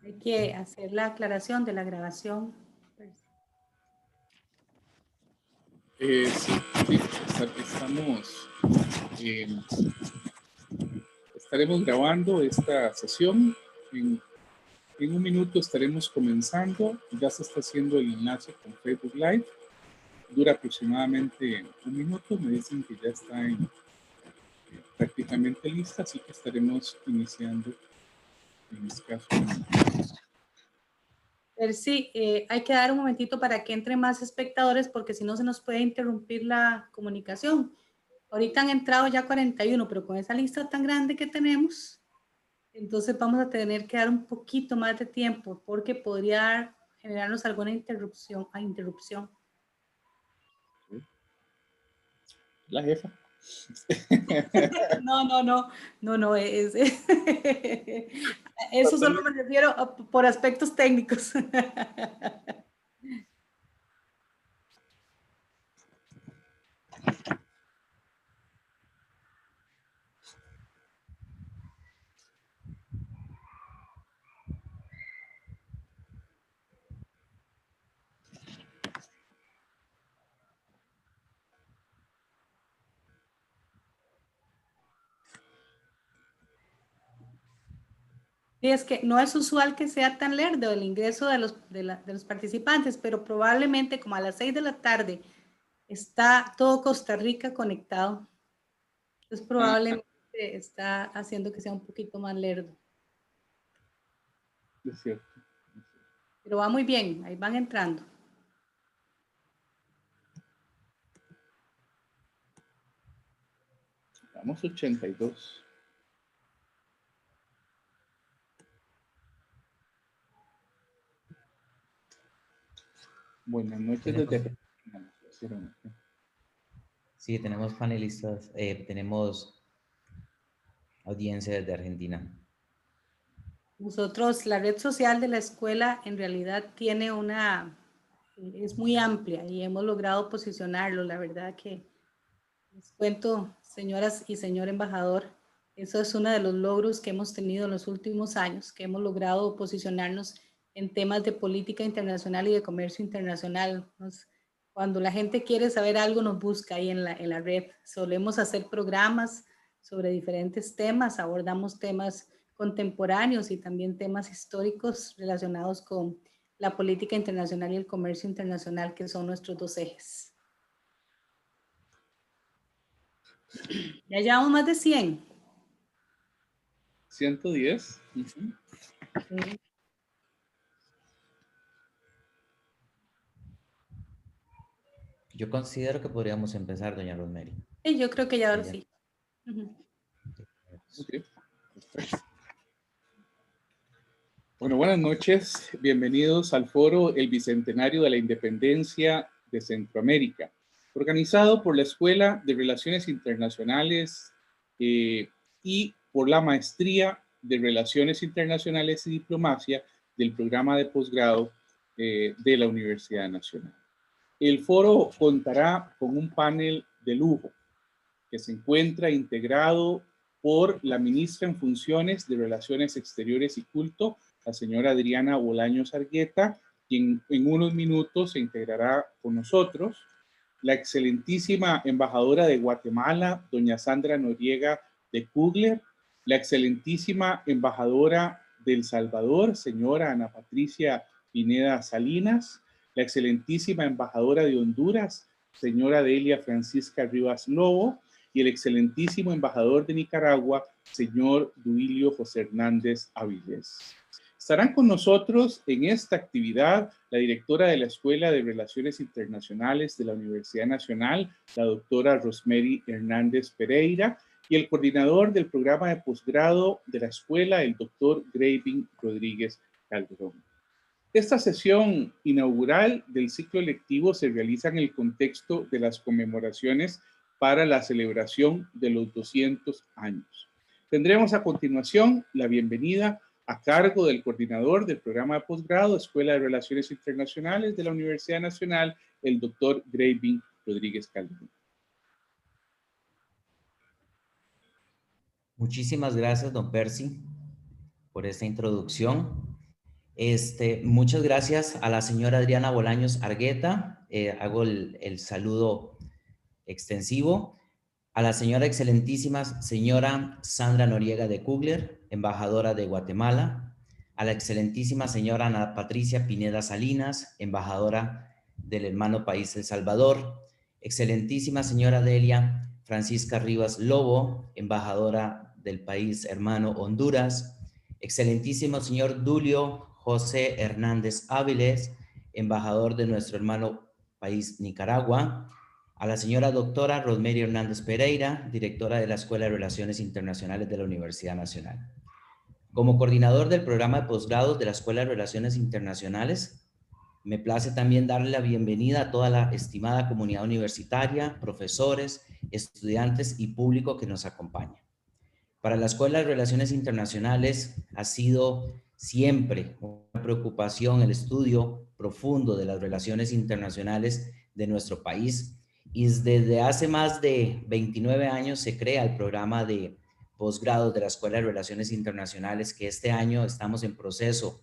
Hay que hacer la aclaración de la grabación. Sí, estamos, eh, estaremos grabando esta sesión. En un minuto estaremos comenzando. Ya se está haciendo el enlace con Facebook Live. Dura aproximadamente un minuto. Me dicen que ya está prácticamente lista, así que estaremos iniciando en este caso. Pero sí, hay que dar un momentito para que entren más espectadores porque si no se nos puede interrumpir la comunicación. Ahorita han entrado ya 41, pero con esa lista tan grande que tenemos, entonces vamos a tener que dar un poquito más de tiempo porque podría generarnos alguna interrupción. La jefa. No, eso solo me refiero por aspectos técnicos. Y es que no es usual que sea tan lerdo el ingreso de los participantes, pero probablemente como a las 6 de la tarde está todo Costa Rica conectado. Entonces probablemente está haciendo que sea un poquito más lerdo. Es cierto. Pero va muy bien, ahí van entrando. Vamos 82. Buenas noches desde... Sí, tenemos panelistas, tenemos audiencia desde Argentina. Nosotros, la red social de la escuela en realidad tiene es muy amplia y hemos logrado posicionarlo. La verdad que les cuento, señoras y señor embajador, eso es uno de los logros que hemos tenido en los últimos años, que hemos logrado posicionarnos en temas de política internacional y de comercio internacional. Cuando la gente quiere saber algo, nos busca ahí en la red. Solemos hacer programas sobre diferentes temas, abordamos temas contemporáneos y también temas históricos relacionados con la política internacional y el comercio internacional, que son nuestros dos ejes. Ya llevamos más de 100. 110. Sí. Yo considero que podríamos empezar, doña Rosemary. Sí, yo creo que ya ahora sí. Okay. Bueno, buenas noches. Bienvenidos al foro El Bicentenario de la Independencia de Centroamérica, organizado por la Escuela de Relaciones Internacionales y por la Maestría de Relaciones Internacionales y Diplomacia del programa de posgrado de la Universidad Nacional. El foro contará con un panel de lujo que se encuentra integrado por la ministra en funciones de Relaciones Exteriores y Culto, la señora Adriana Bolaños Argueta, quien en unos minutos se integrará con nosotros, la excelentísima embajadora de Guatemala, doña Sandra Noriega de Kugler, la excelentísima embajadora de El Salvador, señora Ana Patricia Pineda Salinas, la excelentísima embajadora de Honduras, señora Delia Francisca Rivas Lobo, y el excelentísimo embajador de Nicaragua, señor Duilio José Hernández Avilés. Estarán con nosotros en esta actividad la directora de la Escuela de Relaciones Internacionales de la Universidad Nacional, la doctora Rosemary Hernández Pereira, y el coordinador del programa de posgrado de la escuela, el doctor Graving Rodríguez Calderón. Esta sesión inaugural del ciclo lectivo se realiza en el contexto de las conmemoraciones para la celebración de los 200 años. Tendremos a continuación la bienvenida a cargo del coordinador del programa de posgrado, Escuela de Relaciones Internacionales de la Universidad Nacional, el doctor Graving Rodríguez Calderón. Muchísimas gracias, don Percy, por esta introducción. Muchas gracias a la señora Adriana Bolaños Argueta. Hago el saludo extensivo. A la señora excelentísima señora Sandra Noriega de Kugler, embajadora de Guatemala. A la excelentísima señora Ana Patricia Pineda Salinas, embajadora del hermano país El Salvador. Excelentísima señora Delia Francisca Rivas Lobo, embajadora del país hermano Honduras. Excelentísimo señor Dulio José Hernández Áviles, embajador de nuestro hermano país Nicaragua. A la señora doctora Rosemary Hernández Pereira, directora de la Escuela de Relaciones Internacionales de la Universidad Nacional. Como coordinador del programa de posgrados de la Escuela de Relaciones Internacionales, me place también darle la bienvenida a toda la estimada comunidad universitaria, profesores, estudiantes y público que nos acompaña. Para la Escuela de Relaciones Internacionales ha sido siempre una preocupación el estudio profundo de las relaciones internacionales de nuestro país, y desde hace más de 29 años se crea el programa de posgrados de la Escuela de Relaciones Internacionales, que este año estamos en proceso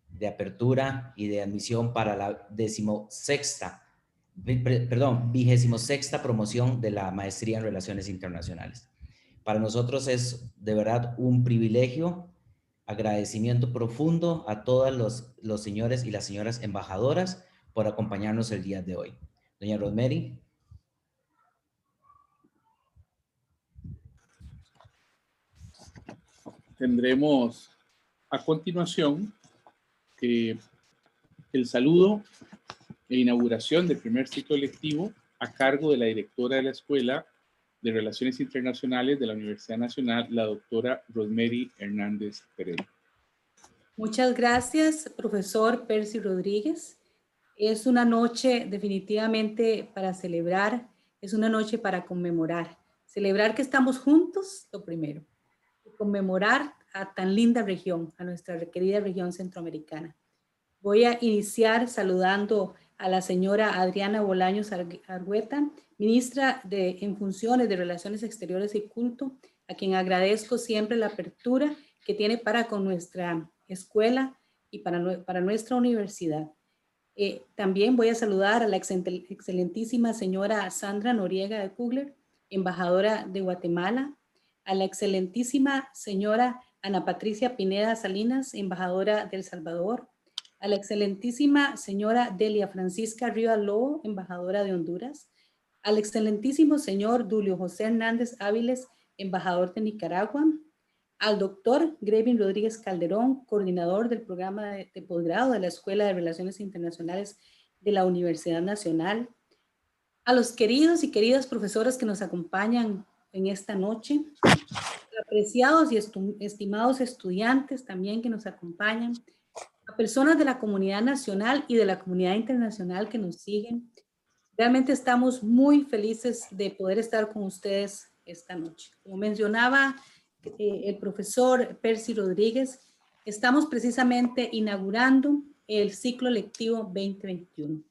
de apertura y de admisión para la 26ª promoción de la maestría en Relaciones Internacionales. Para nosotros es de verdad un privilegio, agradecimiento profundo a todos los señores y las señoras embajadoras por acompañarnos el día de hoy. Doña Rosemary. Tendremos a continuación el saludo e inauguración del primer ciclo lectivo a cargo de la directora de la Escuela de Relaciones Internacionales de la Universidad Nacional, la doctora Rosemary Hernández Pereira. Muchas gracias, profesor Percy Rodríguez. Es una noche definitivamente para celebrar, es una noche para conmemorar. Celebrar que estamos juntos, lo primero. Y conmemorar a tan linda región, a nuestra querida región centroamericana. Voy a iniciar saludando a la señora Adriana Bolaños Argueta, ministra en funciones de Relaciones Exteriores y Culto, a quien agradezco siempre la apertura que tiene para con nuestra escuela y para nuestra universidad. También voy a saludar a la excelentísima señora Sandra Noriega de Kugler, embajadora de Guatemala, a la excelentísima señora Ana Patricia Pineda Salinas, embajadora de El Salvador, a la excelentísima señora Delia Francisca Rivas Lobo, embajadora de Honduras, al excelentísimo señor Dulio José Hernández Áviles, embajador de Nicaragua, al doctor Grevin Rodríguez Calderón, coordinador del programa de posgrado de la Escuela de Relaciones Internacionales de la Universidad Nacional, a los queridos y queridas profesoras que nos acompañan en esta noche, apreciados y estimados estudiantes también que nos acompañan, a personas de la comunidad nacional y de la comunidad internacional que nos siguen. Realmente estamos muy felices de poder estar con ustedes esta noche. Como mencionaba el profesor Percy Rodríguez, estamos precisamente inaugurando el ciclo lectivo 2021.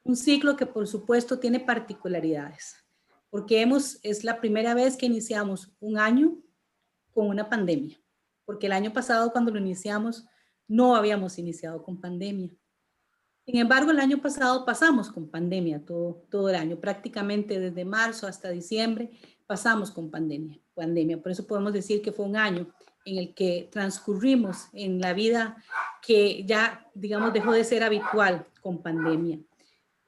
Un ciclo que por supuesto tiene particularidades, porque es la primera vez que iniciamos un año con una pandemia, porque el año pasado cuando lo iniciamos no habíamos iniciado con pandemia. Sin embargo, el año pasado pasamos con pandemia todo el año, prácticamente desde marzo hasta diciembre pasamos con pandemia. Por eso podemos decir que fue un año en el que transcurrimos en la vida que ya, digamos, dejó de ser habitual con pandemia.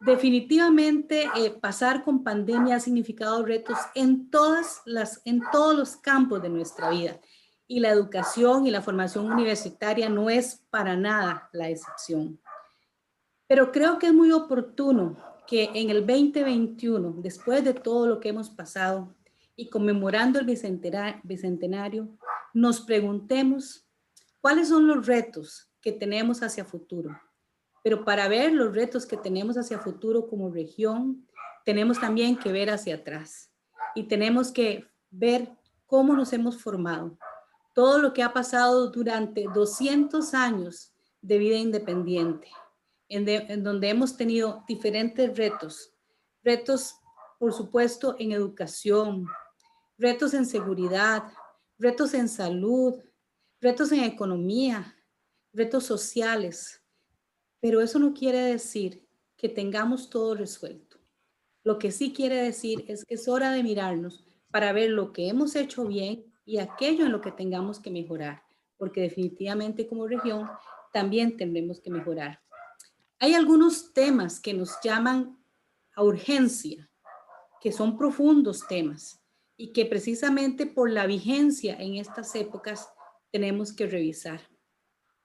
Definitivamente pasar con pandemia ha significado retos en todos los campos de nuestra vida, y la educación y la formación universitaria no es para nada la excepción. Pero creo que es muy oportuno que en el 2021, después de todo lo que hemos pasado y conmemorando el bicentenario, nos preguntemos cuáles son los retos que tenemos hacia futuro. Pero para ver los retos que tenemos hacia futuro como región, tenemos también que ver hacia atrás y tenemos que ver cómo nos hemos formado. Todo lo que ha pasado durante 200 años de vida independiente, en donde hemos tenido diferentes retos, por supuesto, en educación, retos en seguridad, retos en salud, retos en economía, retos sociales, pero eso no quiere decir que tengamos todo resuelto. Lo que sí quiere decir es que es hora de mirarnos para ver lo que hemos hecho bien y aquello en lo que tengamos que mejorar, porque definitivamente como región también tendremos que mejorar. Hay algunos temas que nos llaman a urgencia, que son profundos temas y que precisamente por la vigencia en estas épocas tenemos que revisar.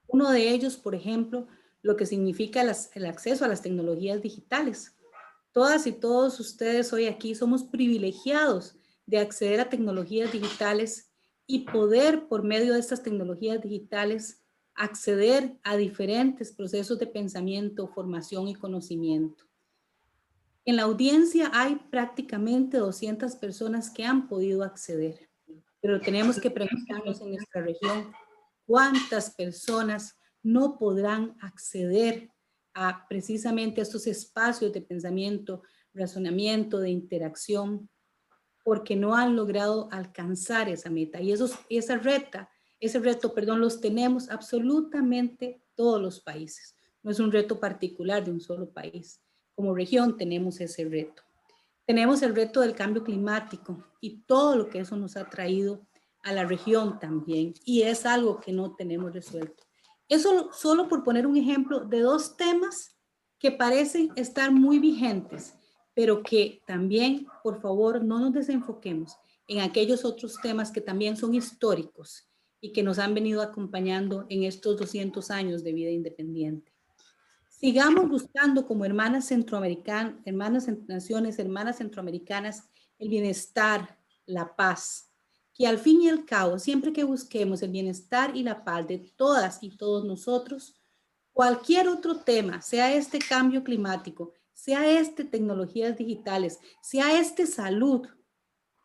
Uno de ellos, por ejemplo, lo que significa el acceso a las tecnologías digitales. Todas y todos ustedes hoy aquí somos privilegiados de acceder a tecnologías digitales y poder, por medio de estas tecnologías digitales, acceder a diferentes procesos de pensamiento, formación y conocimiento. En la audiencia hay prácticamente 200 personas que han podido acceder, pero tenemos que preguntarnos en nuestra región cuántas personas no podrán acceder a precisamente estos espacios de pensamiento, razonamiento, de interacción, porque no han logrado alcanzar esa meta. Y ese reto, los tenemos absolutamente todos los países. No es un reto particular de un solo país. Como región tenemos ese reto. Tenemos el reto del cambio climático y todo lo que eso nos ha traído a la región también. Y es algo que no tenemos resuelto. Eso solo por poner un ejemplo de dos temas que parecen estar muy vigentes, pero que también, por favor, no nos desenfoquemos en aquellos otros temas que también son históricos y que nos han venido acompañando en estos 200 años de vida independiente. Sigamos buscando como hermanas centroamericanas, hermanas naciones, hermanas centroamericanas, el bienestar, la paz, que al fin y al cabo, siempre que busquemos el bienestar y la paz de todas y todos nosotros, cualquier otro tema, sea este cambio climático, sea este tecnologías digitales, sea este salud,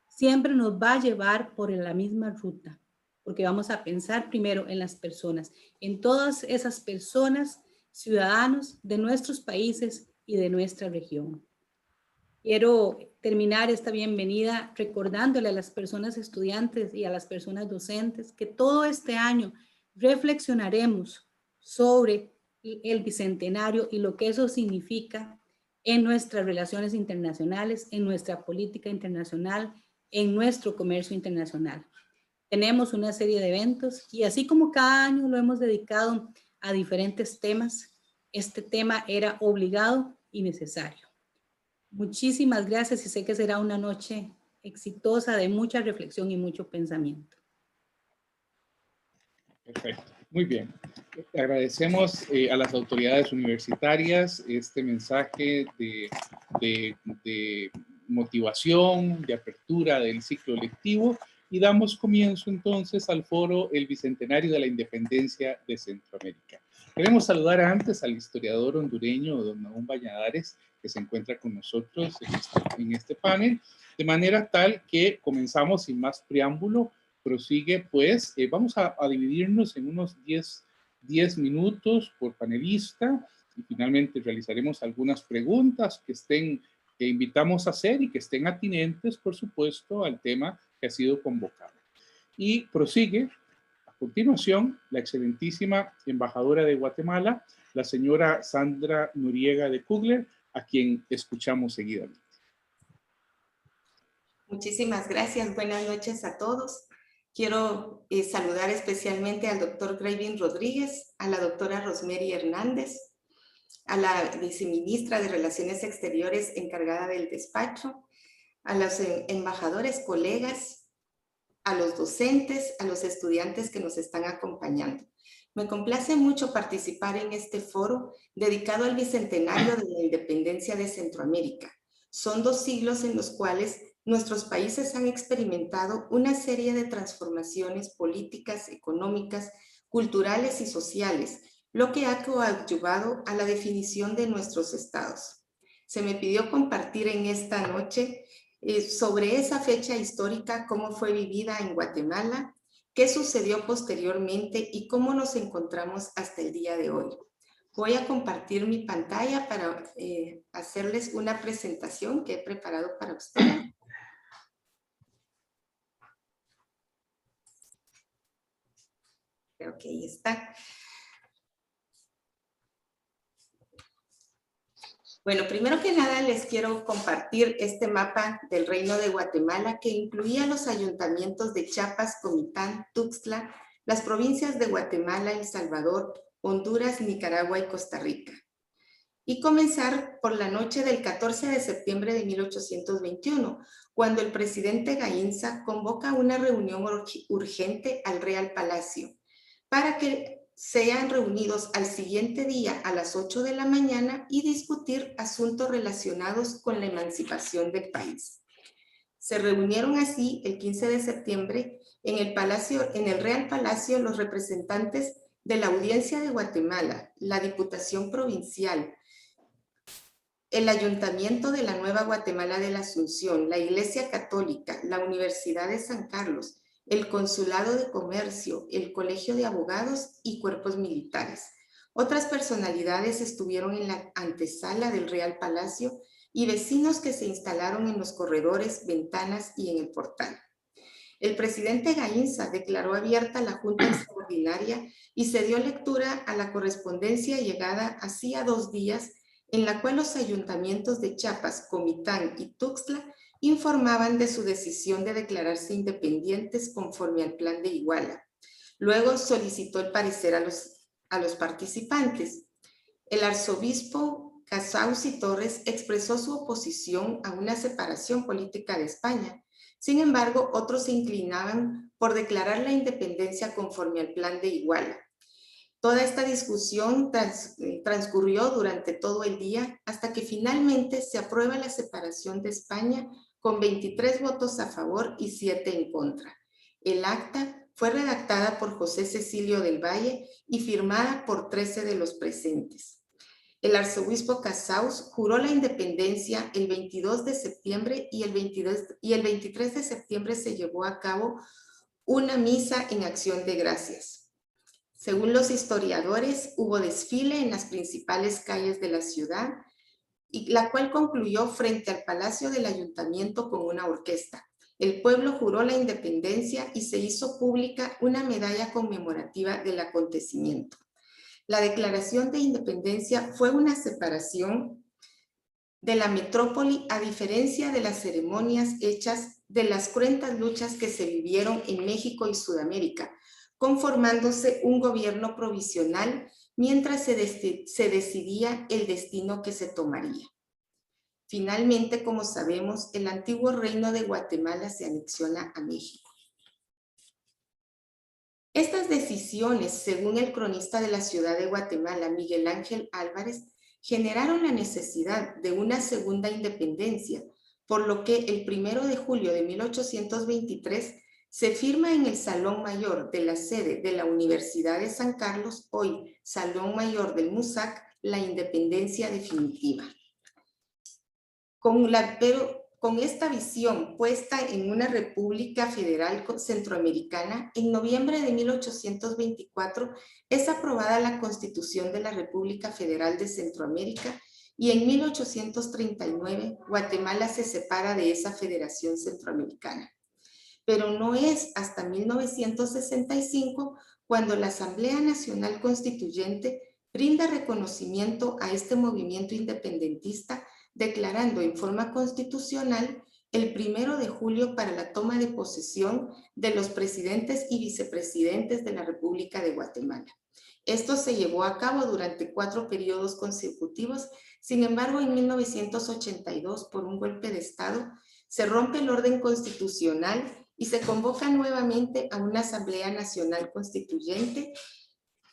siempre nos va a llevar por la misma ruta, porque vamos a pensar primero en las personas, en todas esas personas, ciudadanos de nuestros países y de nuestra región. Quiero terminar esta bienvenida recordándole a las personas estudiantes y a las personas docentes que todo este año reflexionaremos sobre el bicentenario y lo que eso significa en nuestras relaciones internacionales, en nuestra política internacional, en nuestro comercio internacional. Tenemos una serie de eventos y así como cada año lo hemos dedicado a diferentes temas, este tema era obligado y necesario. Muchísimas gracias y sé que será una noche exitosa de mucha reflexión y mucho pensamiento. Perfecto, muy bien. Agradecemos a las autoridades universitarias este mensaje de motivación, de apertura del ciclo lectivo y damos comienzo entonces al foro El Bicentenario de la Independencia de Centroamérica. Queremos saludar antes al historiador hondureño, don Nahum Valladares, que se encuentra con nosotros en este panel, de manera tal que comenzamos sin más preámbulo. Prosigue, pues, vamos a dividirnos en unos 10 minutos por panelista y finalmente realizaremos algunas preguntas que invitamos a hacer y que estén atinentes, por supuesto, al tema que ha sido convocado. Y prosigue, a continuación, la excelentísima embajadora de Guatemala, la señora Sandra Noriega de Kugler, a quien escuchamos seguidamente. Muchísimas gracias. Buenas noches a todos. Quiero saludar especialmente al doctor Greivin Rodríguez, a la doctora Rosemary Hernández, a la viceministra de Relaciones Exteriores encargada del despacho, a los embajadores, colegas, a los docentes, a los estudiantes que nos están acompañando. Me complace mucho participar en este foro dedicado al Bicentenario de la Independencia de Centroamérica. Son 2 siglos en los cuales nuestros países han experimentado una serie de transformaciones políticas, económicas, culturales y sociales, lo que ha coadyuvado a la definición de nuestros estados. Se me pidió compartir en esta noche sobre esa fecha histórica, cómo fue vivida en Guatemala, qué sucedió posteriormente y cómo nos encontramos hasta el día de hoy. Voy a compartir mi pantalla para hacerles una presentación que he preparado para ustedes. Creo que ahí está. Bueno, primero que nada les quiero compartir este mapa del Reino de Guatemala que incluía los ayuntamientos de Chiapas, Comitán, Tuxtla, las provincias de Guatemala, El Salvador, Honduras, Nicaragua y Costa Rica. Y comenzar por la noche del 14 de septiembre de 1821, cuando el presidente Gaínza convoca una reunión urgente al Real Palacio para que sean reunidos al siguiente día a las 8 de la mañana y discutir asuntos relacionados con la emancipación del país. Se reunieron así el 15 de septiembre en el Real Palacio los representantes de la Audiencia de Guatemala, la Diputación Provincial, el Ayuntamiento de la Nueva Guatemala de la Asunción, la Iglesia Católica, la Universidad de San Carlos, el Consulado de Comercio, el Colegio de Abogados y cuerpos militares. Otras personalidades estuvieron en la antesala del Real Palacio y vecinos que se instalaron en los corredores, ventanas y en el portal. El presidente Gaínza declaró abierta la Junta Extraordinaria y se dio lectura a la correspondencia llegada hacía 2 días en la cual los ayuntamientos de Chiapas, Comitán y Tuxtla informaban de su decisión de declararse independientes conforme al Plan de Iguala. Luego solicitó el parecer a los participantes. El arzobispo Casaus y Torres expresó su oposición a una separación política de España. Sin embargo, otros se inclinaban por declarar la independencia conforme al Plan de Iguala. Toda esta discusión transcurrió durante todo el día hasta que finalmente se aprueba la separación de España con 23 votos a favor y 7 en contra. El acta fue redactada por José Cecilio del Valle y firmada por 13 de los presentes. El arzobispo Casaus juró la independencia el 22 de septiembre y el 23 de septiembre se llevó a cabo una misa en acción de gracias. Según los historiadores, hubo desfile en las principales calles de la ciudad, y la cual concluyó frente al Palacio del Ayuntamiento con una orquesta. El pueblo juró la independencia y se hizo pública una medalla conmemorativa del acontecimiento. La declaración de independencia fue una separación de la metrópoli a diferencia de las ceremonias hechas de las cruentas luchas que se vivieron en México y Sudamérica, conformándose un gobierno provisional mientras se decidía el destino que se tomaría. Finalmente, como sabemos, el antiguo reino de Guatemala se anexiona a México. Estas decisiones, según el cronista de la ciudad de Guatemala, Miguel Ángel Álvarez, generaron la necesidad de una segunda independencia, por lo que el 1 de julio de 1823 se firma en el Salón Mayor de la sede de la Universidad de San Carlos, hoy Salón Mayor del MUSAC, la independencia definitiva. Con esta visión puesta en una república federal centroamericana, en noviembre de 1824 es aprobada la Constitución de la República Federal de Centroamérica y en 1839 Guatemala se separa de esa federación centroamericana. Pero no es hasta 1965 cuando la Asamblea Nacional Constituyente brinda reconocimiento a este movimiento independentista, declarando en forma constitucional el 1 de julio para la toma de posesión de los presidentes y vicepresidentes de la República de Guatemala. Esto se llevó a cabo durante 4 periodos consecutivos. Sin embargo, en 1982, por un golpe de Estado, se rompe el orden constitucional y se convoca nuevamente a una Asamblea Nacional Constituyente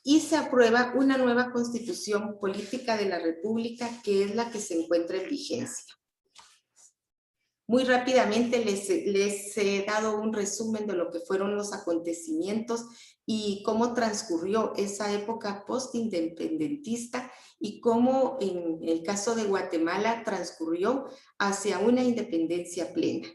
y se aprueba una nueva Constitución Política de la República, que es la que se encuentra en vigencia. Muy rápidamente les he dado un resumen de lo que fueron los acontecimientos y cómo transcurrió esa época post-independentista y cómo en el caso de Guatemala transcurrió hacia una independencia plena.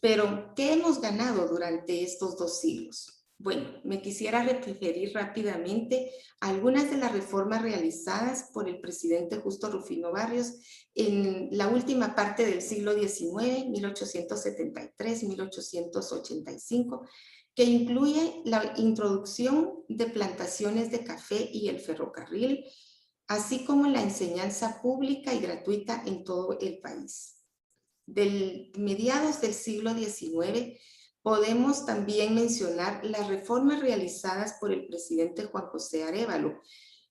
Pero, ¿qué hemos ganado durante estos 2 siglos? Bueno, me quisiera referir rápidamente a algunas de las reformas realizadas por el presidente Justo Rufino Barrios en la última parte del siglo XIX, 1873-1885, que incluye la introducción de plantaciones de café y el ferrocarril, así como la enseñanza pública y gratuita en todo el país. Del mediados del siglo XIX, podemos también mencionar las reformas realizadas por el presidente Juan José Arévalo,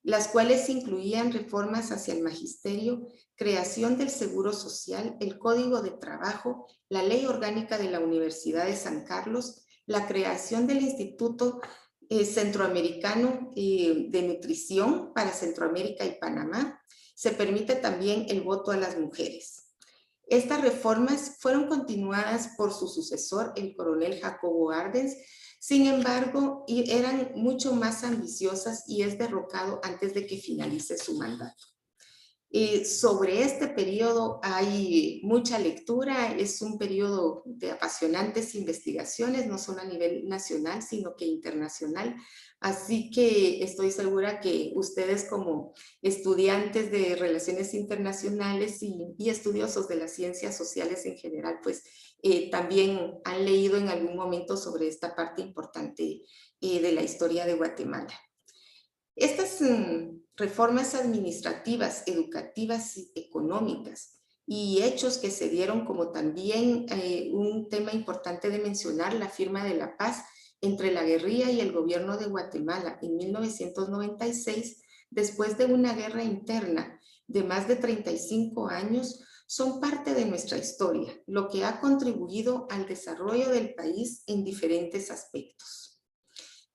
las cuales incluían reformas hacia el magisterio, creación del Seguro Social, el Código de Trabajo, la Ley Orgánica de la Universidad de San Carlos, la creación del Instituto Centroamericano de Nutrición para Centroamérica y Panamá. Se permite también el voto a las mujeres. Estas reformas fueron continuadas por su sucesor, el coronel Jacobo Arbenz. Sin embargo, eran mucho más ambiciosas y es derrocado antes de que finalice su mandato. Sobre este periodo hay mucha lectura, es un periodo de apasionantes investigaciones, no solo a nivel nacional, sino que internacional. Así que estoy segura que ustedes como estudiantes de relaciones internacionales y estudiosos de las ciencias sociales en general, pues también han leído en algún momento sobre esta parte importante de la historia de Guatemala. Estas reformas administrativas, educativas y económicas y hechos que se dieron, como también un tema importante de mencionar, la firma de la paz entre la guerrilla y el gobierno de Guatemala en 1996, después de una guerra interna de más de 35 años, son parte de nuestra historia, lo que ha contribuido al desarrollo del país en diferentes aspectos.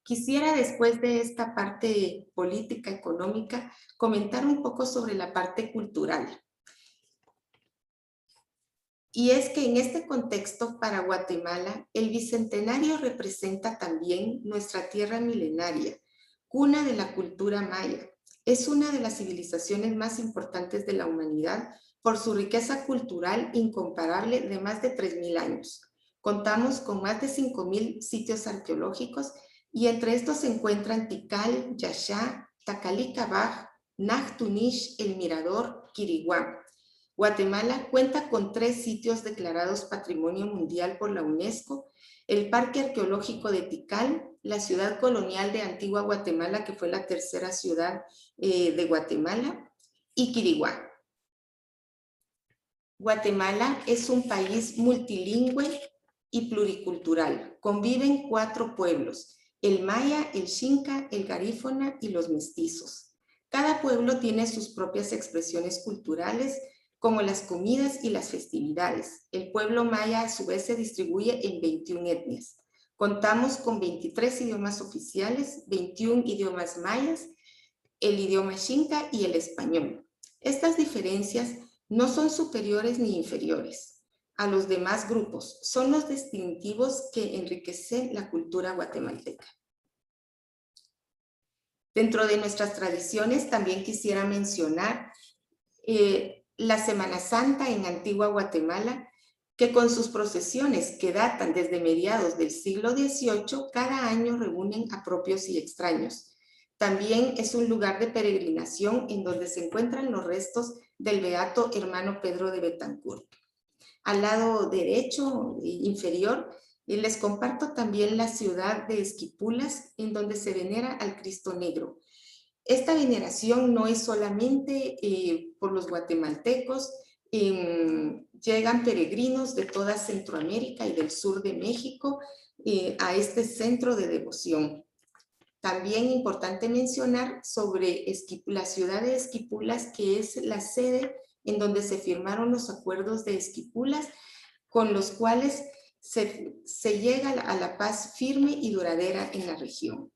Quisiera, después de esta parte política, económica, comentar un poco sobre la parte cultural. Y es que en este contexto, para Guatemala, el Bicentenario representa también nuestra tierra milenaria, cuna de la cultura maya. Es una de las civilizaciones más importantes de la humanidad por su riqueza cultural incomparable de más de 3.000 años. Contamos con más de 5.000 sitios arqueológicos y entre estos se encuentran Tikal, Yaxá, Tacalicavaj, Nahtunish, El Mirador, Quiriguá. Guatemala cuenta con 3 sitios declarados Patrimonio Mundial por la UNESCO: el Parque Arqueológico de Tikal, la ciudad colonial de Antigua Guatemala, que fue la tercera ciudad de Guatemala, y Quiriguá. Guatemala es un país multilingüe y pluricultural. Conviven 4 pueblos: el maya, el xinca, el garífuna y los mestizos. Cada pueblo tiene sus propias expresiones culturales, como las comidas y las festividades. El pueblo maya a su vez se distribuye en 21 etnias. Contamos con 23 idiomas oficiales, 21 idiomas mayas, el idioma xinca y el español. Estas diferencias no son superiores ni inferiores a los demás grupos, son los distintivos que enriquecen la cultura guatemalteca. Dentro de nuestras tradiciones también quisiera mencionar la Semana Santa en Antigua Guatemala, que con sus procesiones que datan desde mediados del siglo XVIII, cada año reúnen a propios y extraños. También es un lugar de peregrinación en donde se encuentran los restos del beato hermano Pedro de Betancourt. Al lado derecho inferior les comparto también la ciudad de Esquipulas, en donde se venera al Cristo Negro. Esta veneración no es solamente por los guatemaltecos, llegan peregrinos de toda Centroamérica y del sur de México a este centro de devoción. También importante mencionar sobre la ciudad de Esquipulas, que es la sede en donde se firmaron los acuerdos de Esquipulas, con los cuales se llega a la paz firme y duradera en la región.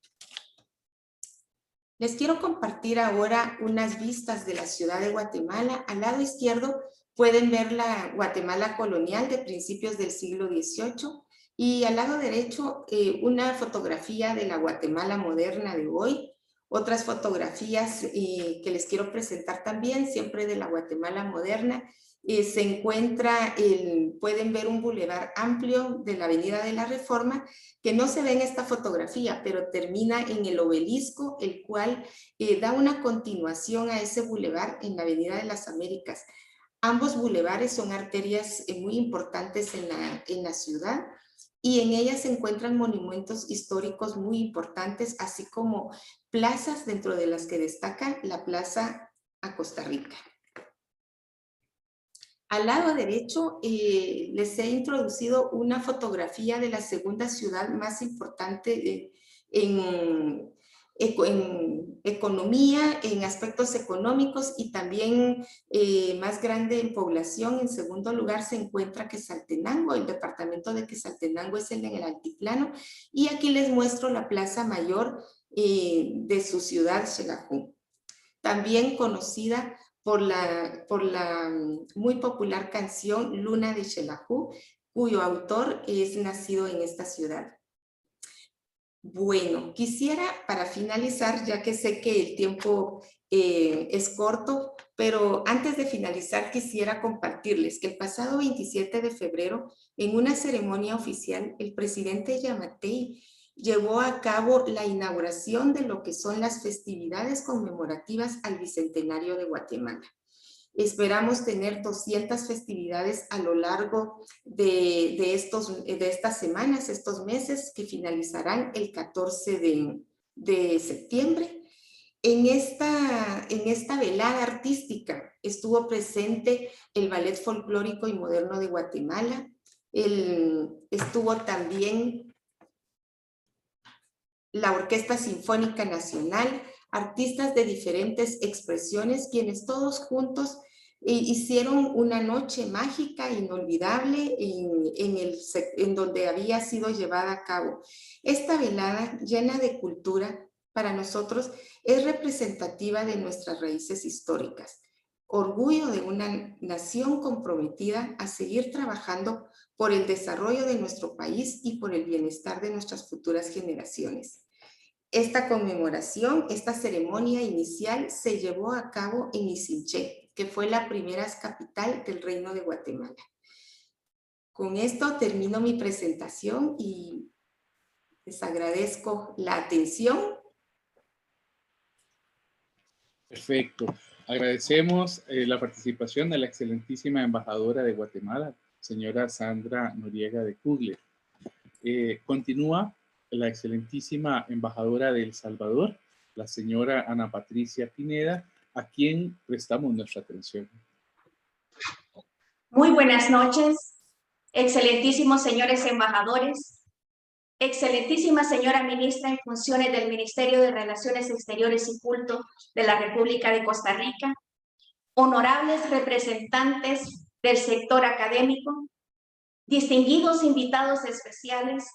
Les quiero compartir ahora unas vistas de la ciudad de Guatemala. Al lado izquierdo pueden ver la Guatemala colonial de principios del siglo XVIII y al lado derecho una fotografía de la Guatemala moderna de hoy. Otras fotografías que les quiero presentar también, siempre de la Guatemala moderna. Se encuentra, pueden ver un bulevar amplio de la Avenida de la Reforma, que no se ve en esta fotografía, pero termina en el obelisco, el cual da una continuación a ese bulevar en la Avenida de las Américas. Ambos bulevares son arterias muy importantes en la ciudad, y en ellas se encuentran monumentos históricos muy importantes, así como plazas, dentro de las que destaca la Plaza a Costa Rica. Al lado derecho les he introducido una fotografía de la segunda ciudad más importante en economía, en aspectos económicos y también más grande en población. En segundo lugar se encuentra Quetzaltenango. El departamento de Quetzaltenango es el en el altiplano. Y aquí les muestro la plaza mayor de su ciudad, Xelajú. También conocida por la muy popular canción Luna de Xelajú, cuyo autor es nacido en esta ciudad. Bueno, quisiera para finalizar, ya que sé que el tiempo es corto, pero antes de finalizar quisiera compartirles que el pasado 27 de febrero, en una ceremonia oficial, el presidente Yamatei llevó a cabo la inauguración de lo que son las festividades conmemorativas al Bicentenario de Guatemala. Esperamos tener 200 festividades a lo largo de estas semanas, estos meses, que finalizarán el 14 de septiembre. En esta velada artística estuvo presente el Ballet Folclórico y Moderno de Guatemala, estuvo también la Orquesta Sinfónica Nacional, artistas de diferentes expresiones, quienes todos juntos hicieron una noche mágica, inolvidable, en donde había sido llevada a cabo. Esta velada llena de cultura, para nosotros, es representativa de nuestras raíces históricas, orgullo de una nación comprometida a seguir trabajando por el desarrollo de nuestro país y por el bienestar de nuestras futuras generaciones. Esta conmemoración, esta ceremonia inicial se llevó a cabo en Izinché, que fue la primera capital del Reino de Guatemala. Con esto termino mi presentación y les agradezco la atención. Perfecto. Agradecemos la participación de la excelentísima embajadora de Guatemala, señora Sandra Noriega de Kugler. Continúa la excelentísima embajadora de El Salvador, la señora Ana Patricia Pineda, a quien prestamos nuestra atención. Muy buenas noches, excelentísimos señores embajadores, excelentísima señora ministra en funciones del Ministerio de Relaciones Exteriores y Culto de la República de Costa Rica, honorables representantes del sector académico, distinguidos invitados especiales,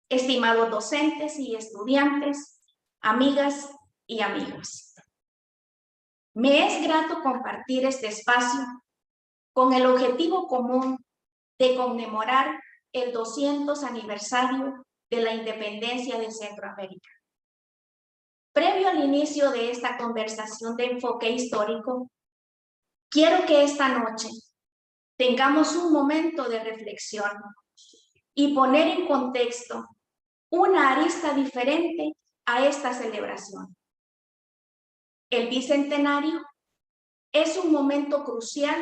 estimados docentes y estudiantes, amigas y amigos. Me es grato compartir este espacio con el objetivo común de conmemorar el 200 aniversario de la independencia de Centroamérica. Previo al inicio de esta conversación de enfoque histórico, quiero que esta noche tengamos un momento de reflexión y poner en contexto una arista diferente a esta celebración. El Bicentenario es un momento crucial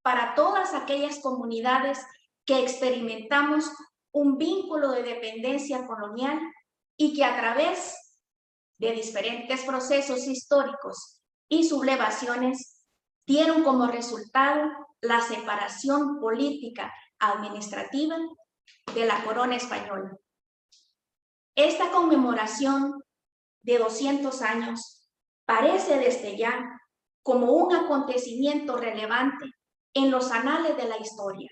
para todas aquellas comunidades que experimentamos un vínculo de dependencia colonial y que a través de diferentes procesos históricos y sublevaciones dieron como resultado la separación política administrativa de la corona española. Esta conmemoración de 200 años parece desde ya como un acontecimiento relevante en los anales de la historia,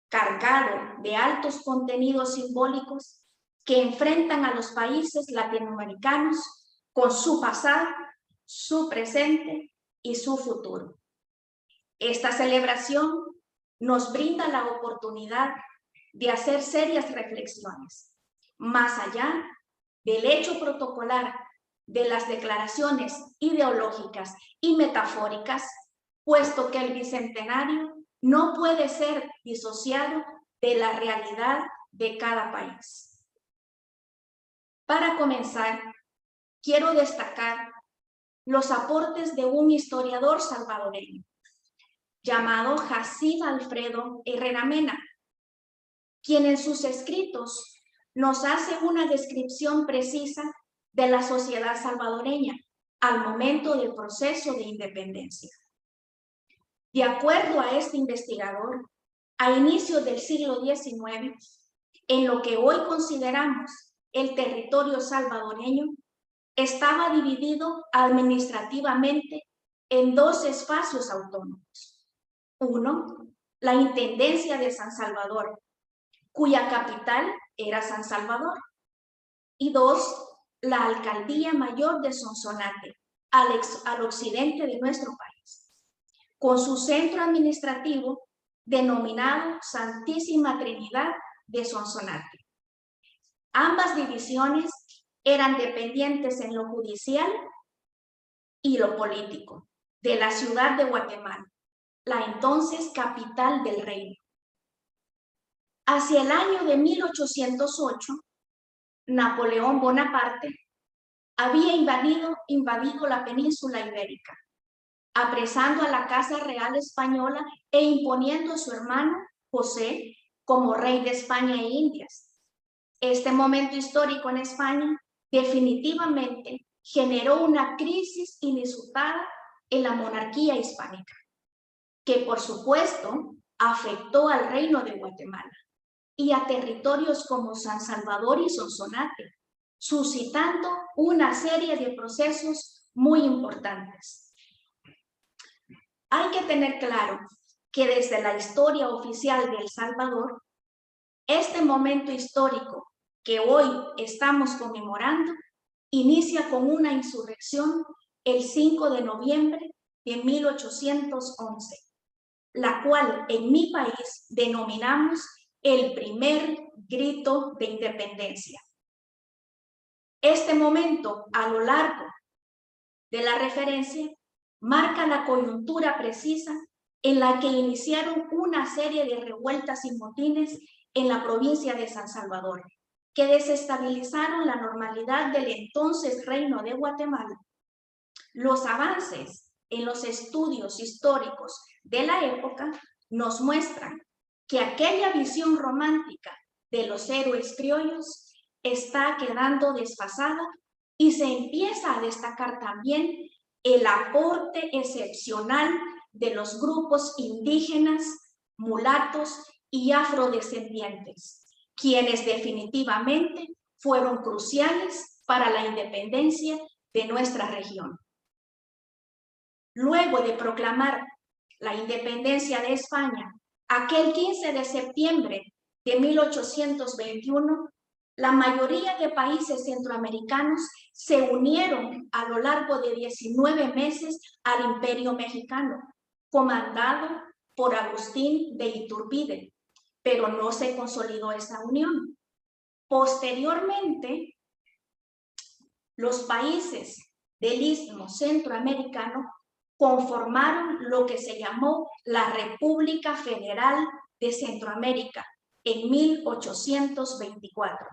cargado de altos contenidos simbólicos que enfrentan a los países latinoamericanos con su pasado, su presente y su futuro. Esta celebración nos brinda la oportunidad de hacer serias reflexiones, más allá del hecho protocolar de las declaraciones ideológicas y metafóricas, puesto que el Bicentenario no puede ser disociado de la realidad de cada país. Para comenzar, quiero destacar los aportes de un historiador salvadoreño llamado Jacid Alfredo Herrera Mena, quien en sus escritos nos hace una descripción precisa de la sociedad salvadoreña al momento del proceso de independencia. De acuerdo a este investigador, a inicios del siglo XIX, en lo que hoy consideramos el territorio salvadoreño, estaba dividido administrativamente en dos espacios autónomos. Uno, la Intendencia de San Salvador, cuya capital era San Salvador. Y dos, la Alcaldía Mayor de Sonsonate, al occidente de nuestro país, con su centro administrativo denominado Santísima Trinidad de Sonsonate. Ambas divisiones eran dependientes en lo judicial y lo político de la ciudad de Guatemala, la entonces capital del reino. Hacia el año de 1808, Napoleón Bonaparte había invadido la península ibérica, apresando a la Casa Real Española e imponiendo a su hermano José como rey de España e Indias. Este momento histórico en España definitivamente generó una crisis inusitada en la monarquía hispánica, que por supuesto afectó al reino de Guatemala y a territorios como San Salvador y Sonsonate, suscitando una serie de procesos muy importantes. Hay que tener claro que desde la historia oficial de El Salvador, este momento histórico que hoy estamos conmemorando inicia con una insurrección el 5 de noviembre de 1811, la cual en mi país denominamos el primer grito de independencia. Este momento, a lo largo de la referencia, marca la coyuntura precisa en la que iniciaron una serie de revueltas y motines en la provincia de San Salvador, que desestabilizaron la normalidad del entonces Reino de Guatemala. Los avances en los estudios históricos de la época nos muestran que aquella visión romántica de los héroes criollos está quedando desfasada y se empieza a destacar también el aporte excepcional de los grupos indígenas, mulatos y afrodescendientes, quienes definitivamente fueron cruciales para la independencia de nuestra región. Luego de proclamar la independencia de España, aquel 15 de septiembre de 1821, la mayoría de países centroamericanos se unieron a lo largo de 19 meses al Imperio Mexicano, comandado por Agustín de Iturbide, pero no se consolidó esa unión. Posteriormente, los países del Istmo Centroamericano conformaron lo que se llamó la República Federal de Centroamérica en 1824.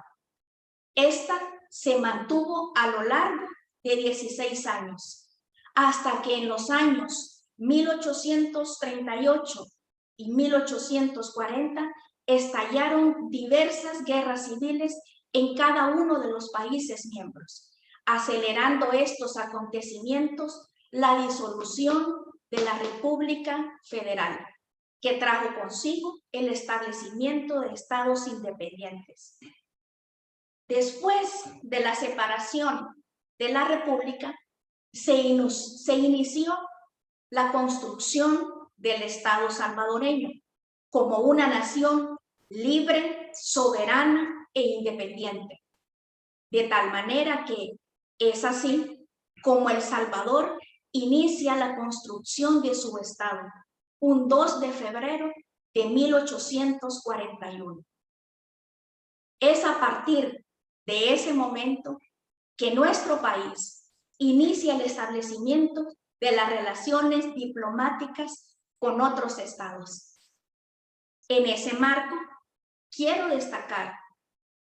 Esta se mantuvo a lo largo de 16 años, hasta que en los años 1838 y 1840 estallaron diversas guerras civiles en cada uno de los países miembros, acelerando estos acontecimientos la disolución de la República Federal, que trajo consigo el establecimiento de estados independientes. Después de la separación de la República, se inició la construcción del Estado salvadoreño como una nación libre, soberana e independiente. De tal manera que es así como El Salvador inicia la construcción de su Estado, un 2 de febrero de 1841. Es a partir de ese momento que nuestro país inicia el establecimiento de las relaciones diplomáticas con otros estados. En ese marco, quiero destacar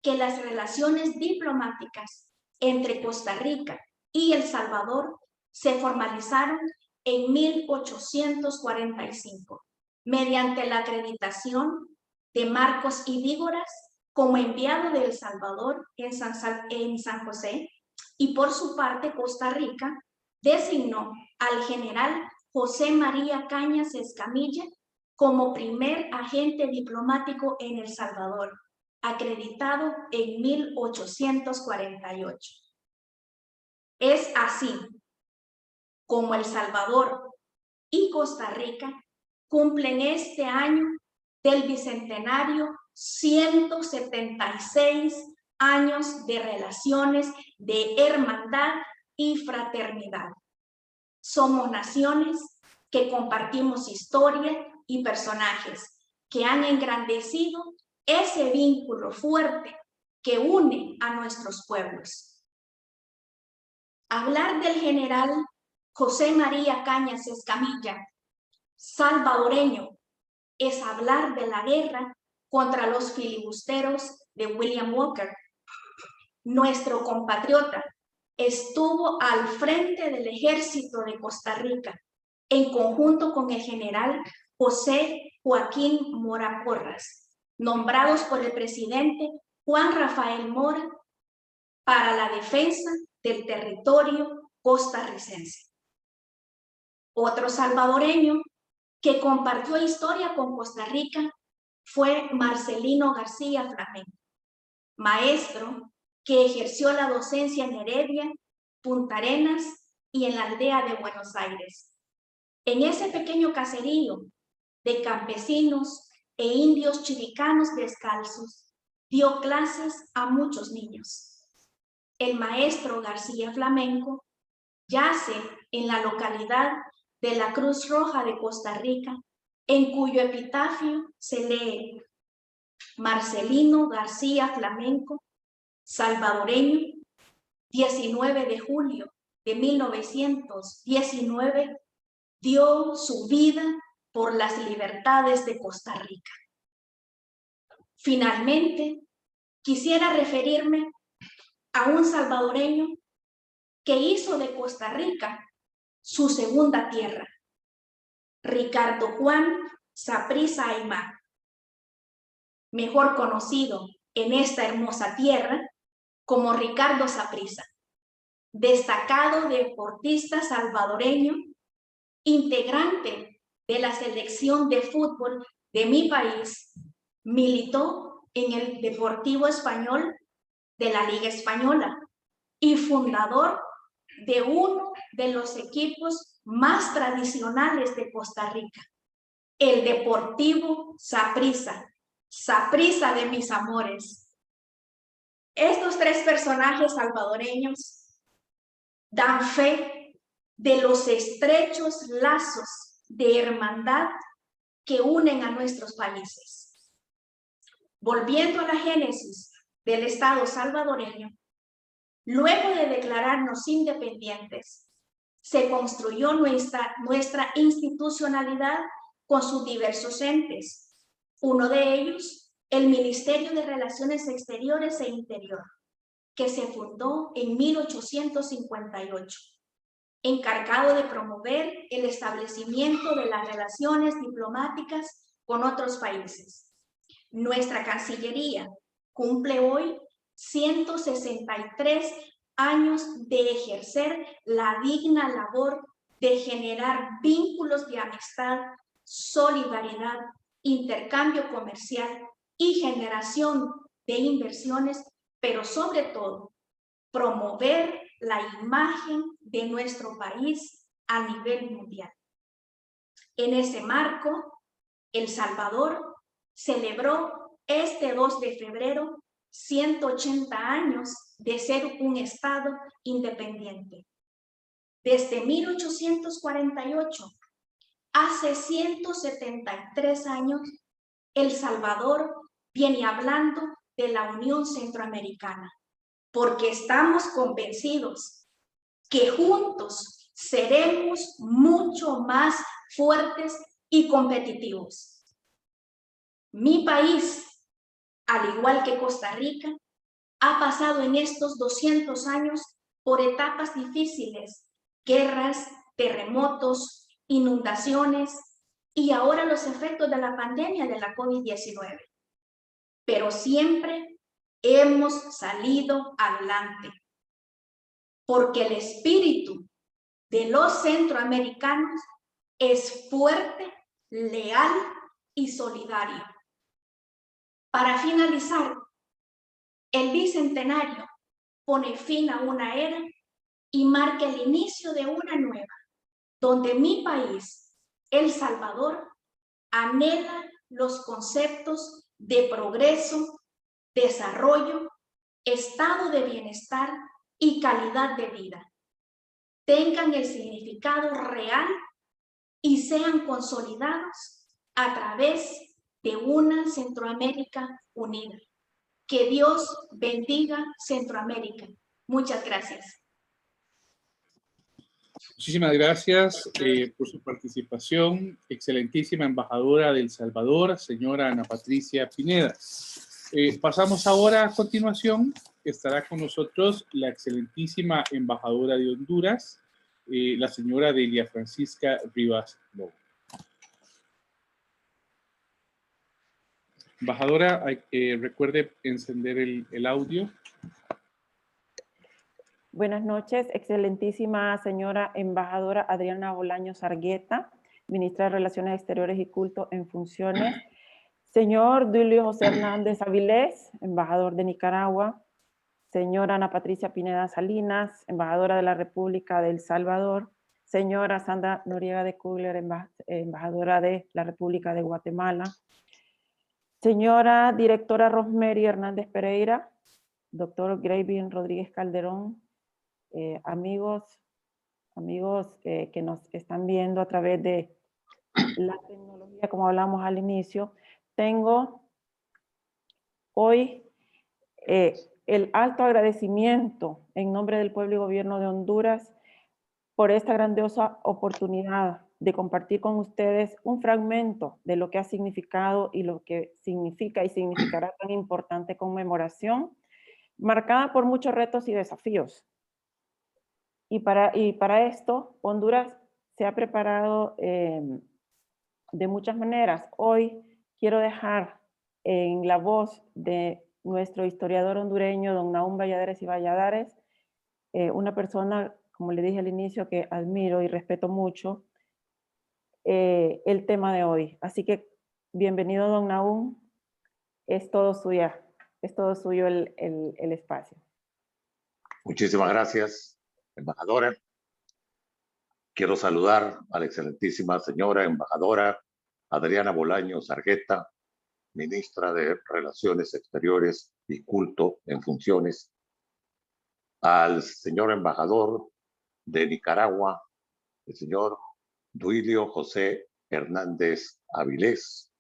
que las relaciones diplomáticas entre Costa Rica y El Salvador se formalizaron en 1845, mediante la acreditación de Marcos Idígoras como enviado de El Salvador en San José, y por su parte Costa Rica designó al general José María Cañas Escamilla como primer agente diplomático en El Salvador, acreditado en 1848. Es así como El Salvador y Costa Rica cumplen este año del bicentenario 176 años de relaciones de hermandad y fraternidad. Somos naciones que compartimos historia y personajes que han engrandecido ese vínculo fuerte que une a nuestros pueblos. Hablar del general José María Cañas Escamilla, salvadoreño, es hablar de la guerra contra los filibusteros de William Walker. Nuestro compatriota estuvo al frente del ejército de Costa Rica en conjunto con el general José Joaquín Mora Porras, nombrados por el presidente Juan Rafael Mora para la defensa del territorio costarricense. Otro salvadoreño que compartió historia con Costa Rica fue Marcelino García Flamenco, maestro que ejerció la docencia en Heredia, Punta Arenas y en la aldea de Buenos Aires. En ese pequeño caserío de campesinos e indios chiricanos descalzos, dio clases a muchos niños. El maestro García Flamenco yace en la localidad de la Cruz Roja de Costa Rica, en cuyo epitafio se lee: Marcelino García Flamenco, salvadoreño, 19 de julio de 1919, dio su vida por las libertades de Costa Rica. Finalmente, quisiera referirme a un salvadoreño que hizo de Costa Rica su segunda tierra, Ricardo Juan Saprissa Aymar, mejor conocido en esta hermosa tierra como Ricardo Saprissa, destacado deportista salvadoreño, integrante de la selección de fútbol de mi país, militó en el Deportivo Español de la Liga Española y fundador de uno de los equipos más tradicionales de Costa Rica, el Deportivo Saprissa, Saprissa de mis amores. Estos tres personajes salvadoreños dan fe de los estrechos lazos de hermandad que unen a nuestros países. Volviendo a la génesis del Estado salvadoreño, luego de declararnos independientes, se construyó nuestra institucionalidad con sus diversos entes. Uno de ellos, el Ministerio de Relaciones Exteriores e Interior, que se fundó en 1858, encargado de promover el establecimiento de las relaciones diplomáticas con otros países. Nuestra Cancillería cumple hoy 163 años de ejercer la digna labor de generar vínculos de amistad, solidaridad, intercambio comercial y generación de inversiones, pero sobre todo, promover la imagen de nuestro país a nivel mundial. En ese marco, El Salvador celebró este 2 de febrero 180 años de ser un Estado independiente. Desde 1848, hace 173 años, El Salvador viene hablando de la Unión Centroamericana, porque estamos convencidos que juntos seremos mucho más fuertes y competitivos. Mi país, al igual que Costa Rica, ha pasado en estos 200 años por etapas difíciles, guerras, terremotos, inundaciones y ahora los efectos de la pandemia de la COVID-19. Pero siempre hemos salido adelante, porque el espíritu de los centroamericanos es fuerte, leal y solidario. Para finalizar, el bicentenario pone fin a una era y marca el inicio de una nueva, donde mi país, El Salvador, anhela los conceptos de progreso, desarrollo, estado de bienestar y calidad de vida tengan el significado real y sean consolidados a través de una Centroamérica unida. Que Dios bendiga Centroamérica. Muchas gracias. Muchísimas gracias por su participación, excelentísima embajadora de El Salvador, señora Ana Patricia Pineda. Pasamos ahora a continuación, estará con nosotros la excelentísima embajadora de Honduras, la señora Delia Francisca Rivas Lobo. Embajadora, recuerde encender el audio. Buenas noches, excelentísima señora embajadora Adriana Bolaños Argueta, ministra de Relaciones Exteriores y Culto en funciones. Señor Duilio José Hernández Avilés, embajador de Nicaragua. Señora Ana Patricia Pineda Salinas, embajadora de la República de El Salvador. Señora Sandra Noriega de Kugler, embajadora de la República de Guatemala. Señora directora Rosemary Hernández Pereira, doctor Gravin Rodríguez Calderón, amigos que nos están viendo a través de la tecnología, como hablamos al inicio, tengo hoy el alto agradecimiento en nombre del pueblo y gobierno de Honduras por esta grandiosa oportunidad de compartir con ustedes un fragmento de lo que ha significado y lo que significa y significará tan importante conmemoración, marcada por muchos retos y desafíos. Y para esto, Honduras se ha preparado de muchas maneras. Hoy quiero dejar en la voz de nuestro historiador hondureño, don Nahum Valladares y Valladares, una persona, como le dije al inicio, que admiro y respeto mucho, el tema de hoy. Así que bienvenido, don Nahum. Es todo suyo el espacio. Muchísimas gracias, embajadora. Quiero saludar a la excelentísima señora embajadora Adriana Bolaños Argueta, ministra de Relaciones Exteriores y Culto en funciones, al señor embajador de Nicaragua, el señor Duilio José Hernández Avilés,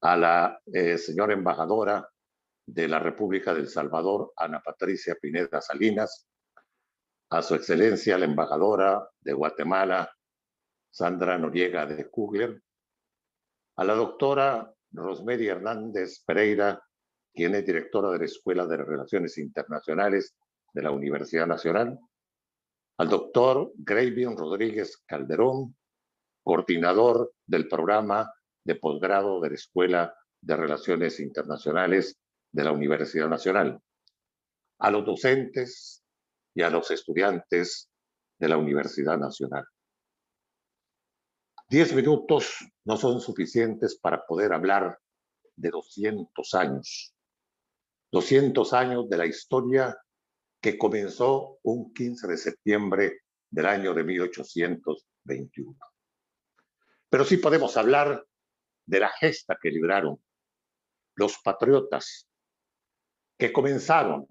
a la señora embajadora de la República de El Salvador, Ana Patricia Pineda Salinas, a su excelencia la embajadora de Guatemala, Sandra Noriega de Kugler, a la doctora Rosemary Hernández Pereira, quien es directora de la Escuela de Relaciones Internacionales de la Universidad Nacional, al doctor Gravin Rodríguez Calderón, coordinador del programa de posgrado de la Escuela de Relaciones Internacionales de la Universidad Nacional, a los docentes y a los estudiantes de la Universidad Nacional. 10 minutos no son suficientes para poder hablar de 200 años. 200 años de la historia que comenzó un 15 de septiembre del año de 1821. Pero sí podemos hablar de la gesta que libraron los patriotas que comenzaron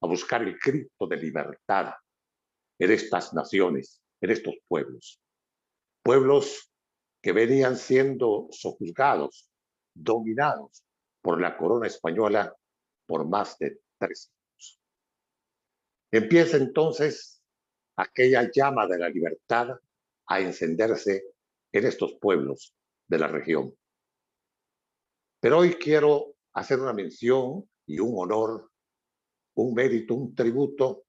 a buscar el grito de libertad en estas naciones, en estos pueblos. Pueblos que venían siendo sojuzgados, dominados por la corona española por más de 3 años. Empieza entonces aquella llama de la libertad a encenderse en estos pueblos de la región. Pero hoy quiero hacer una mención y un honor, un mérito, un tributo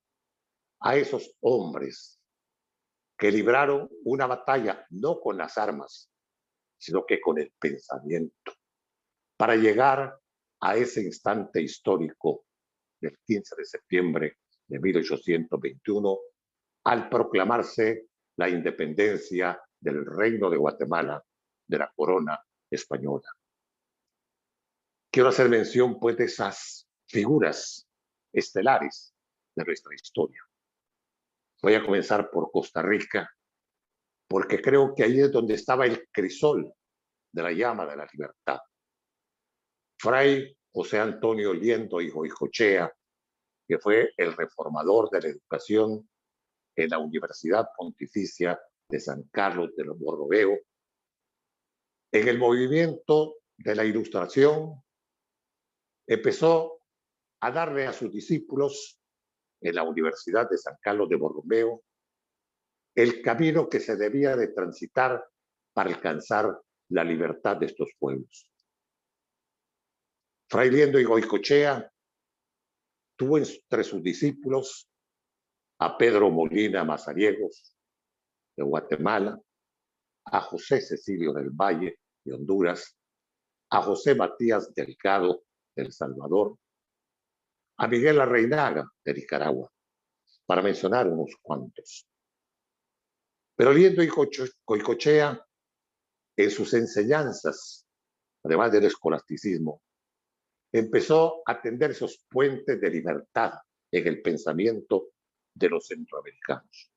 a esos hombres que libraron una batalla no con las armas, sino que con el pensamiento, para llegar a ese instante histórico del 15 de septiembre de 1821, al proclamarse la independencia del Reino de Guatemala de la corona española. Quiero hacer mención, pues, de esas figuras estelares de nuestra historia. Voy a comenzar por Costa Rica, porque creo que ahí es donde estaba el crisol de la llama de la libertad. Fray José Antonio Liendo y Goicoechea, que fue el reformador de la educación en la Universidad Pontificia de San Carlos de los Borromeos, en el movimiento de la Ilustración, empezó a darle a sus discípulos en la Universidad de San Carlos de Borromeo el camino que se debía de transitar para alcanzar la libertad de estos pueblos. Fray Liendo y Goicoechea tuvo entre sus discípulos a Pedro Molina Mazariegos de Guatemala, a José Cecilio del Valle de Honduras, a José Matías Delgado de El Salvador, a Miguel Larreinaga de Nicaragua, para mencionar unos cuantos. Pero Liendo y Goicoechea, en sus enseñanzas, además del escolasticismo, empezó a tender esos puentes de libertad en el pensamiento de los centroamericanos.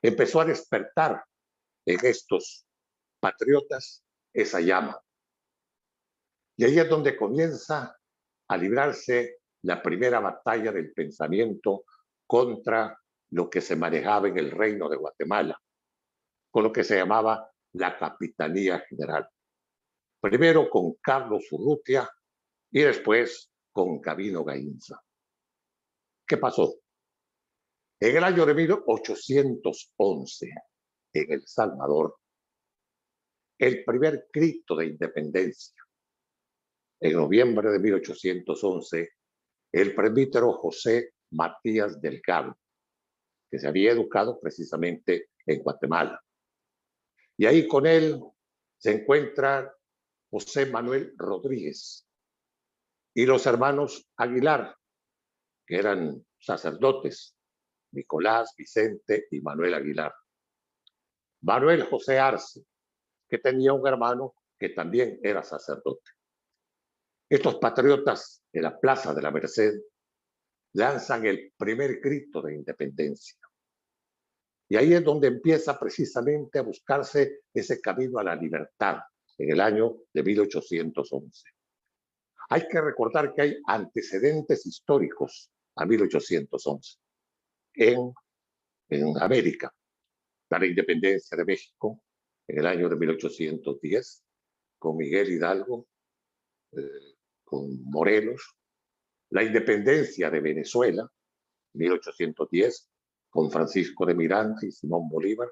Empezó a despertar en estos patriotas esa llama. Y ahí es donde comienza a librarse la primera batalla del pensamiento contra lo que se manejaba en el Reino de Guatemala, con lo que se llamaba la Capitanía General. Primero con Carlos Urrutia y después con Gabino Gainza. ¿Qué pasó? En el año de 1811, en El Salvador, el primer grito de independencia. En noviembre de 1811, el presbítero José Matías Delgado, que se había educado precisamente en Guatemala. Y ahí con él se encuentra José Manuel Rodríguez y los hermanos Aguilar, que eran sacerdotes, Nicolás, Vicente y Manuel Aguilar. Manuel José Arce, que tenía un hermano que también era sacerdote. Estos patriotas de la Plaza de la Merced lanzan el primer grito de independencia. Y ahí es donde empieza precisamente a buscarse ese camino a la libertad en el año de 1811. Hay que recordar que hay antecedentes históricos a 1811 en América. La independencia de México en el año de 1810, con Miguel Hidalgo, con Morelos. La independencia de Venezuela, 1810, con Francisco de Miranda y Simón Bolívar.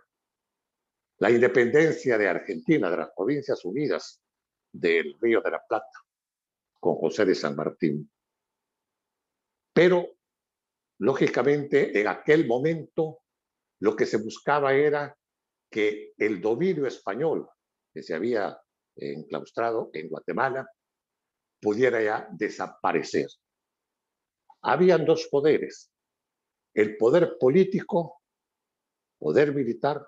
La independencia de Argentina, de las Provincias Unidas del Río de la Plata, con José de San Martín. Pero, lógicamente, en aquel momento, lo que se buscaba era que el dominio español que se había enclaustrado en Guatemala pudiera ya desaparecer. Habían dos poderes, el poder político, poder militar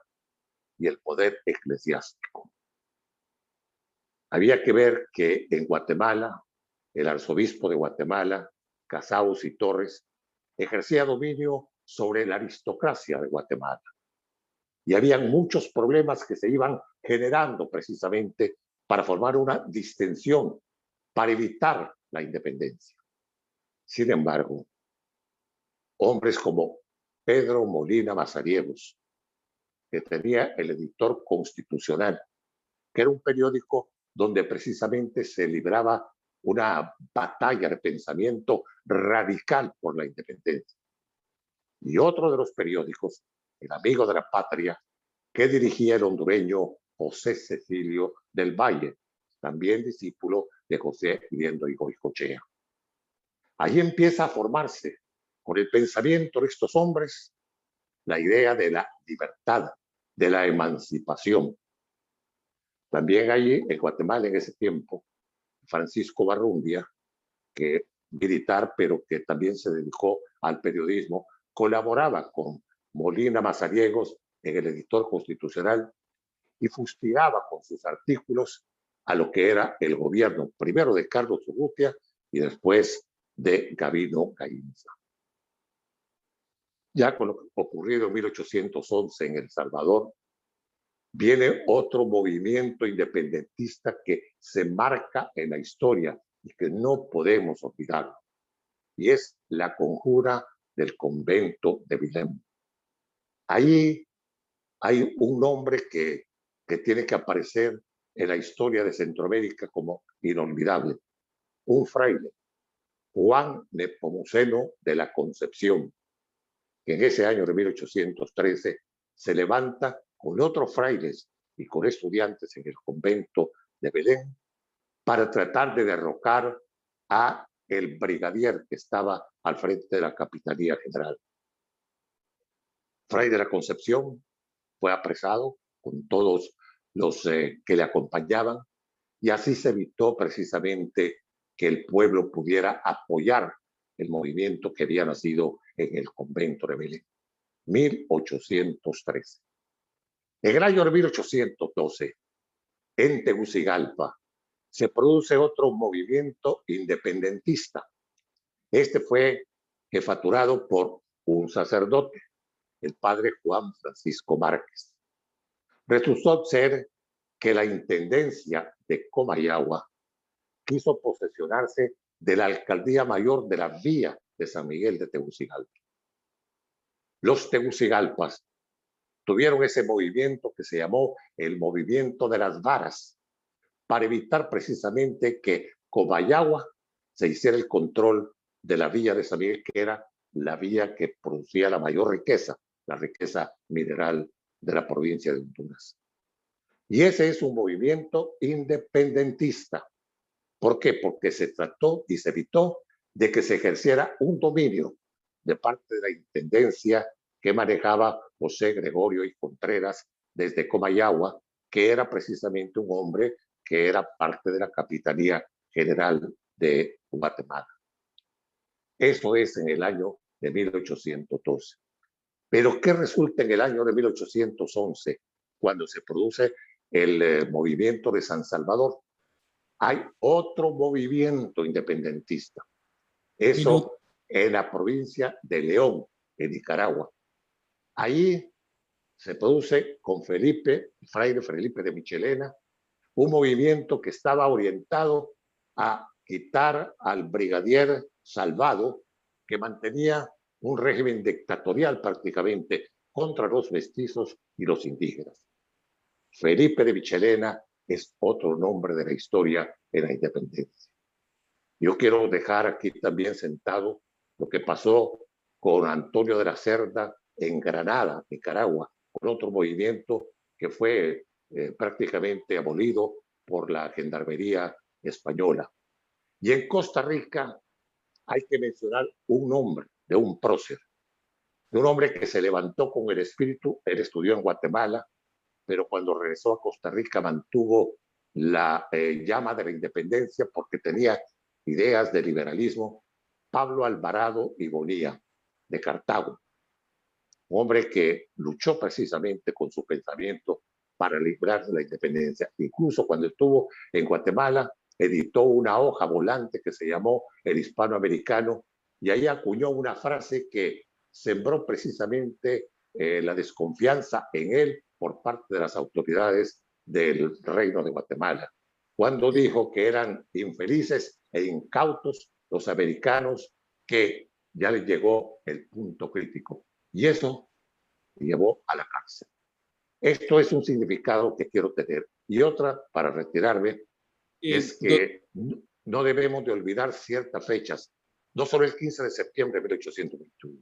y el poder eclesiástico. Había que ver que en Guatemala, el arzobispo de Guatemala, Casaus y Torres, ejercía dominio sobre la aristocracia de Guatemala. Y habían muchos problemas que se iban generando precisamente para formar una distensión, para evitar la independencia. Sin embargo, hombres como Pedro Molina Mazariegos, que tenía el Editor Constitucional, que era un periódico donde precisamente se libraba una batalla de pensamiento radical por la independencia. Y otro de los periódicos, El Amigo de la Patria, que dirigía el hondureño José Cecilio del Valle, también discípulo de José Liendo y Goicoechea. Allí empieza a formarse, con el pensamiento de estos hombres, la idea de la libertad, de la emancipación. También allí, en Guatemala en ese tiempo, Francisco Barrundia, que militar, pero que también se dedicó al periodismo, colaboraba con Molina Mazariegos en el editor constitucional y fustigaba con sus artículos a lo que era el gobierno, primero de Carlos Urrutia y después de Gabino Gainza. Ya con lo ocurrido en 1811 en El Salvador, viene otro movimiento independentista que se marca en la historia y que no podemos olvidar, y es la conjura del convento de Vilén. Ahí hay un nombre que tiene que aparecer en la historia de Centroamérica como inolvidable, un fraile, Juan Nepomuceno de la Concepción, que en ese año de 1813 se levanta con otros frailes y con estudiantes en el convento de Belén para tratar de derrocar a el brigadier que estaba al frente de la Capitanía General. Fray de la Concepción fue apresado con todos los que le acompañaban y así se evitó precisamente que el pueblo pudiera apoyar el movimiento que había nacido en el convento de Belén. 1813. En el año de 1812, en Tegucigalpa, se produce otro movimiento independentista. Este fue jefaturado por un sacerdote, el padre Juan Francisco Márquez. Resultó ser que la intendencia de Comayagua quiso posesionarse de la alcaldía mayor de la vía de San Miguel de Tegucigalpa. Los tegucigalpas tuvieron ese movimiento que se llamó el movimiento de las varas, para evitar precisamente que Comayagua se hiciera el control de la vía de San Miguel, que era la vía que producía la mayor riqueza, la riqueza mineral de la provincia de Honduras. Y ese es un movimiento independentista. ¿Por qué? Porque se trató y se evitó de que se ejerciera un dominio de parte de la intendencia que manejaba José Gregorio y Contreras desde Comayagua, que era precisamente un hombre que era parte de la Capitanía General de Guatemala. Eso es en el año de 1812. Pero ¿qué resulta en el año de 1811, cuando se produce el movimiento de San Salvador? Hay otro movimiento independentista. Eso en la provincia de León, en Nicaragua. Ahí se produce con fraile Felipe de Michelena, un movimiento que estaba orientado a quitar al brigadier Salvado, que mantenía un régimen dictatorial prácticamente contra los mestizos y los indígenas. Felipe de Michelena es otro nombre de la historia en la independencia. Yo quiero dejar aquí también sentado lo que pasó con Antonio de la Cerda en Granada, Nicaragua, con otro movimiento que fue prácticamente abolido por la gendarmería española. Y en Costa Rica hay que mencionar un nombre de un prócer, de un hombre que se levantó con el espíritu. Él estudió en Guatemala, pero cuando regresó a Costa Rica mantuvo la llama de la independencia porque tenía ideas de liberalismo. Pablo Alvarado y Bonilla, de Cartago, un hombre que luchó precisamente con su pensamiento para librar la independencia. Incluso cuando estuvo en Guatemala, editó una hoja volante que se llamó El Hispanoamericano, y ahí acuñó una frase que sembró precisamente la desconfianza en él por parte de las autoridades del Reino de Guatemala, cuando dijo que eran infelices e incautos los americanos, que ya les llegó el punto crítico. Y eso llevó a la cárcel. Esto es un significado que quiero tener. Y otra, para retirarme, es que no debemos de olvidar ciertas fechas. No solo el 15 de septiembre de 1821.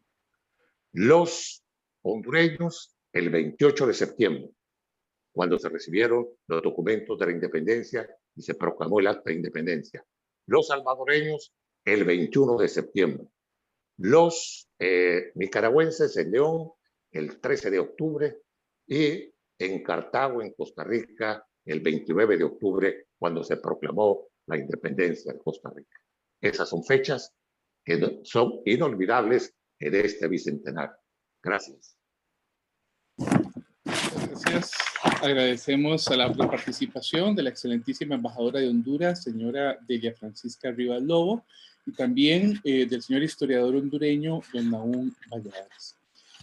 Los hondureños, el 28 de septiembre, cuando se recibieron los documentos de la independencia y se proclamó el acta de independencia. Los salvadoreños, el 21 de septiembre. Los nicaragüenses en León, el 13 de octubre, y en Cartago, en Costa Rica, el 29 de octubre, cuando se proclamó la independencia de Costa Rica. Esas son fechas que son inolvidables en este bicentenario. Gracias. gracias. Agradecemos a la participación de la excelentísima embajadora de Honduras, señora Delia Francisca Rivas Lobo, y también del señor historiador hondureño, don Nahum Valladares.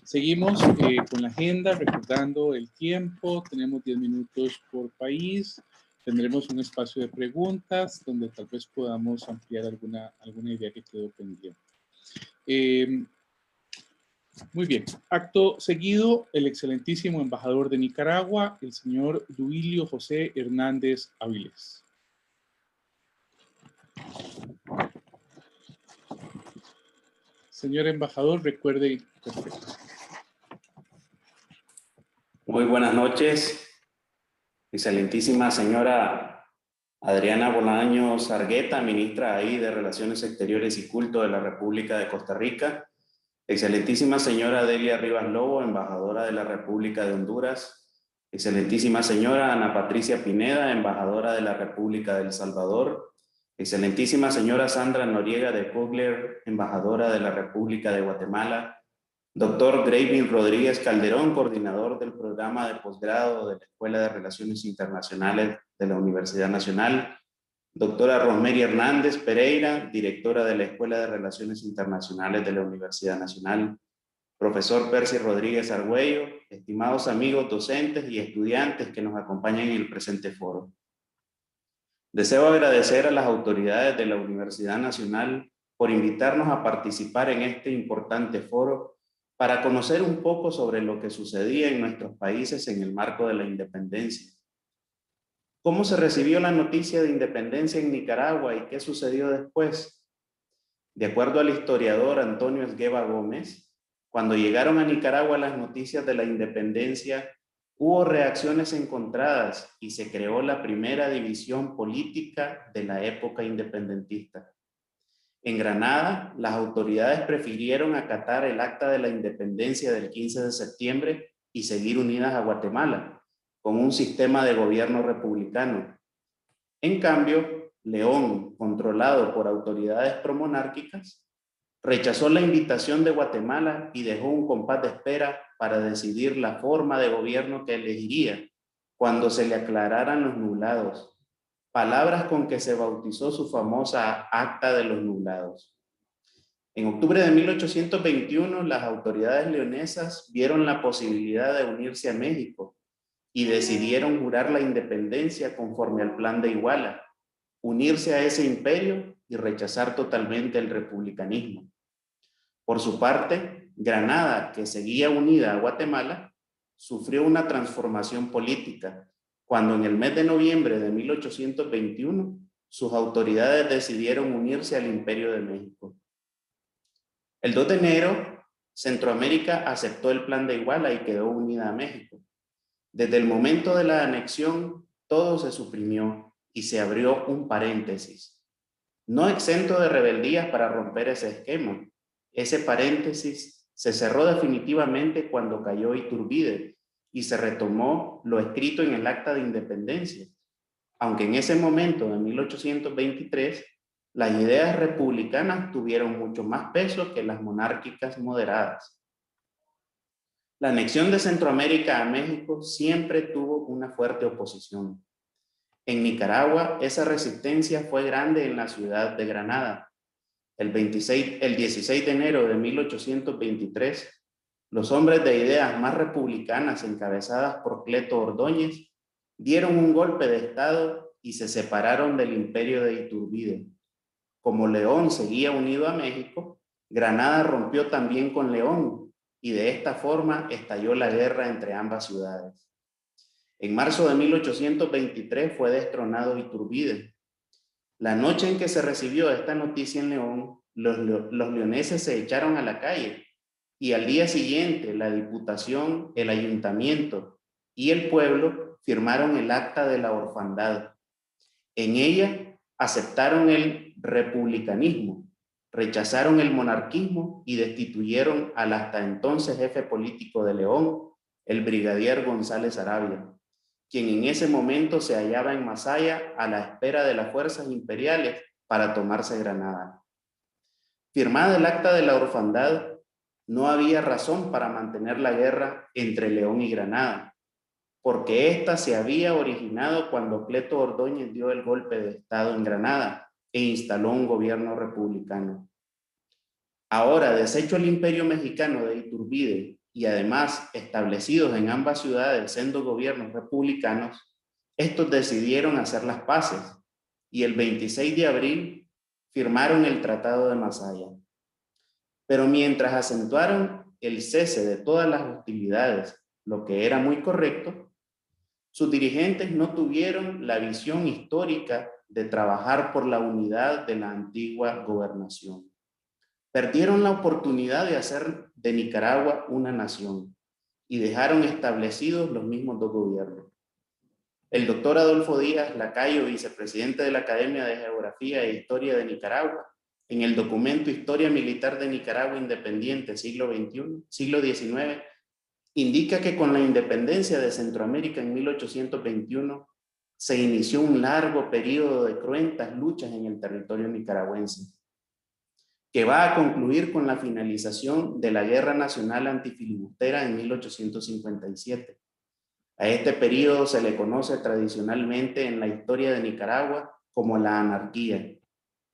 Seguimos con la agenda, recordando el tiempo. Tenemos 10 minutos por país. Tendremos un espacio de preguntas donde tal vez podamos ampliar alguna idea que quedó pendiente. Muy bien. Acto seguido, el excelentísimo embajador de Nicaragua, el señor Duilio José Hernández Avilés. Señor embajador, recuerde. Perfecto. Muy buenas noches, excelentísima señora Adriana Bolaños Argueta, ministra ahí de Relaciones Exteriores y Culto de la República de Costa Rica, excelentísima señora Delia Rivas Lobo, embajadora de la República de Honduras, excelentísima señora Ana Patricia Pineda, embajadora de la República de El Salvador, excelentísima señora Sandra Noriega de Kugler, embajadora de la República de Guatemala, doctor Gravin Rodríguez Calderón, coordinador del programa de posgrado de la Escuela de Relaciones Internacionales de la Universidad Nacional, doctora Rosemary Hernández Pereira, directora de la Escuela de Relaciones Internacionales de la Universidad Nacional, profesor Percy Rodríguez Argüello, estimados amigos docentes y estudiantes que nos acompañan en el presente foro. Deseo agradecer a las autoridades de la Universidad Nacional por invitarnos a participar en este importante foro para conocer un poco sobre lo que sucedía en nuestros países en el marco de la independencia. ¿Cómo se recibió la noticia de independencia en Nicaragua y qué sucedió después? De acuerdo al historiador Antonio Esgueva Gómez, cuando llegaron a Nicaragua las noticias de la independencia, hubo reacciones encontradas y se creó la primera división política de la época independentista. En Granada, las autoridades prefirieron acatar el acta de la independencia del 15 de septiembre y seguir unidas a Guatemala, con un sistema de gobierno republicano. En cambio, León, controlado por autoridades promonárquicas, rechazó la invitación de Guatemala y dejó un compás de espera para decidir la forma de gobierno que elegiría cuando se le aclararan los nublados, palabras con que se bautizó su famosa Acta de los Nublados. En octubre de 1821, las autoridades leonesas vieron la posibilidad de unirse a México y decidieron jurar la independencia conforme al Plan de Iguala, unirse a ese imperio y rechazar totalmente el republicanismo. Por su parte, Granada, que seguía unida a Guatemala, sufrió una transformación política cuando en el mes de noviembre de 1821 sus autoridades decidieron unirse al Imperio de México. El 2 de enero, Centroamérica aceptó el Plan de Iguala y quedó unida a México. Desde el momento de la anexión, todo se suprimió y se abrió un paréntesis, no exento de rebeldías para romper ese esquema. Ese paréntesis se cerró definitivamente cuando cayó Iturbide y se retomó lo escrito en el Acta de Independencia, aunque en ese momento, en 1823, las ideas republicanas tuvieron mucho más peso que las monárquicas moderadas. La anexión de Centroamérica a México siempre tuvo una fuerte oposición. En Nicaragua, esa resistencia fue grande en la ciudad de Granada. El 16 de enero de 1823, los hombres de ideas más republicanas encabezadas por Cleto Ordóñez dieron un golpe de estado y se separaron del imperio de Iturbide. Como León seguía unido a México, Granada rompió también con León y de esta forma estalló la guerra entre ambas ciudades. En marzo de 1823 fue destronado Iturbide. La noche en que se recibió esta noticia en León, los leoneses se echaron a la calle y al día siguiente la Diputación, el Ayuntamiento y el pueblo firmaron el Acta de la Orfandad. En ella aceptaron el republicanismo, rechazaron el monarquismo y destituyeron al hasta entonces jefe político de León, el brigadier González Arabia, quien en ese momento se hallaba en Masaya a la espera de las fuerzas imperiales para tomarse Granada. Firmada el Acta de la Orfandad, no había razón para mantener la guerra entre León y Granada. porque ésta se había originado cuando Cleto Ordóñez dio el golpe de Estado en Granada e instaló un gobierno republicano. Ahora, deshecho el imperio mexicano de Iturbide y además establecidos en ambas ciudades sendos gobiernos republicanos, estos decidieron hacer las paces y el 26 de abril firmaron el Tratado de Masaya. Pero mientras acentuaron el cese de todas las hostilidades, lo que era muy correcto, sus dirigentes no tuvieron la visión histórica de trabajar por la unidad de la antigua gobernación. Perdieron la oportunidad de hacer de Nicaragua una nación y dejaron establecidos los mismos dos gobiernos. El doctor Adolfo Díaz Lacayo, vicepresidente de la Academia de Geografía e Historia de Nicaragua, en el documento Historia Militar de Nicaragua Independiente, siglo XIX, indica que con la independencia de Centroamérica en 1821 se inició un largo periodo de cruentas luchas en el territorio nicaragüense, que va a concluir con la finalización de la Guerra Nacional Antifilibustera en 1857. A este periodo se le conoce tradicionalmente en la historia de Nicaragua como la anarquía,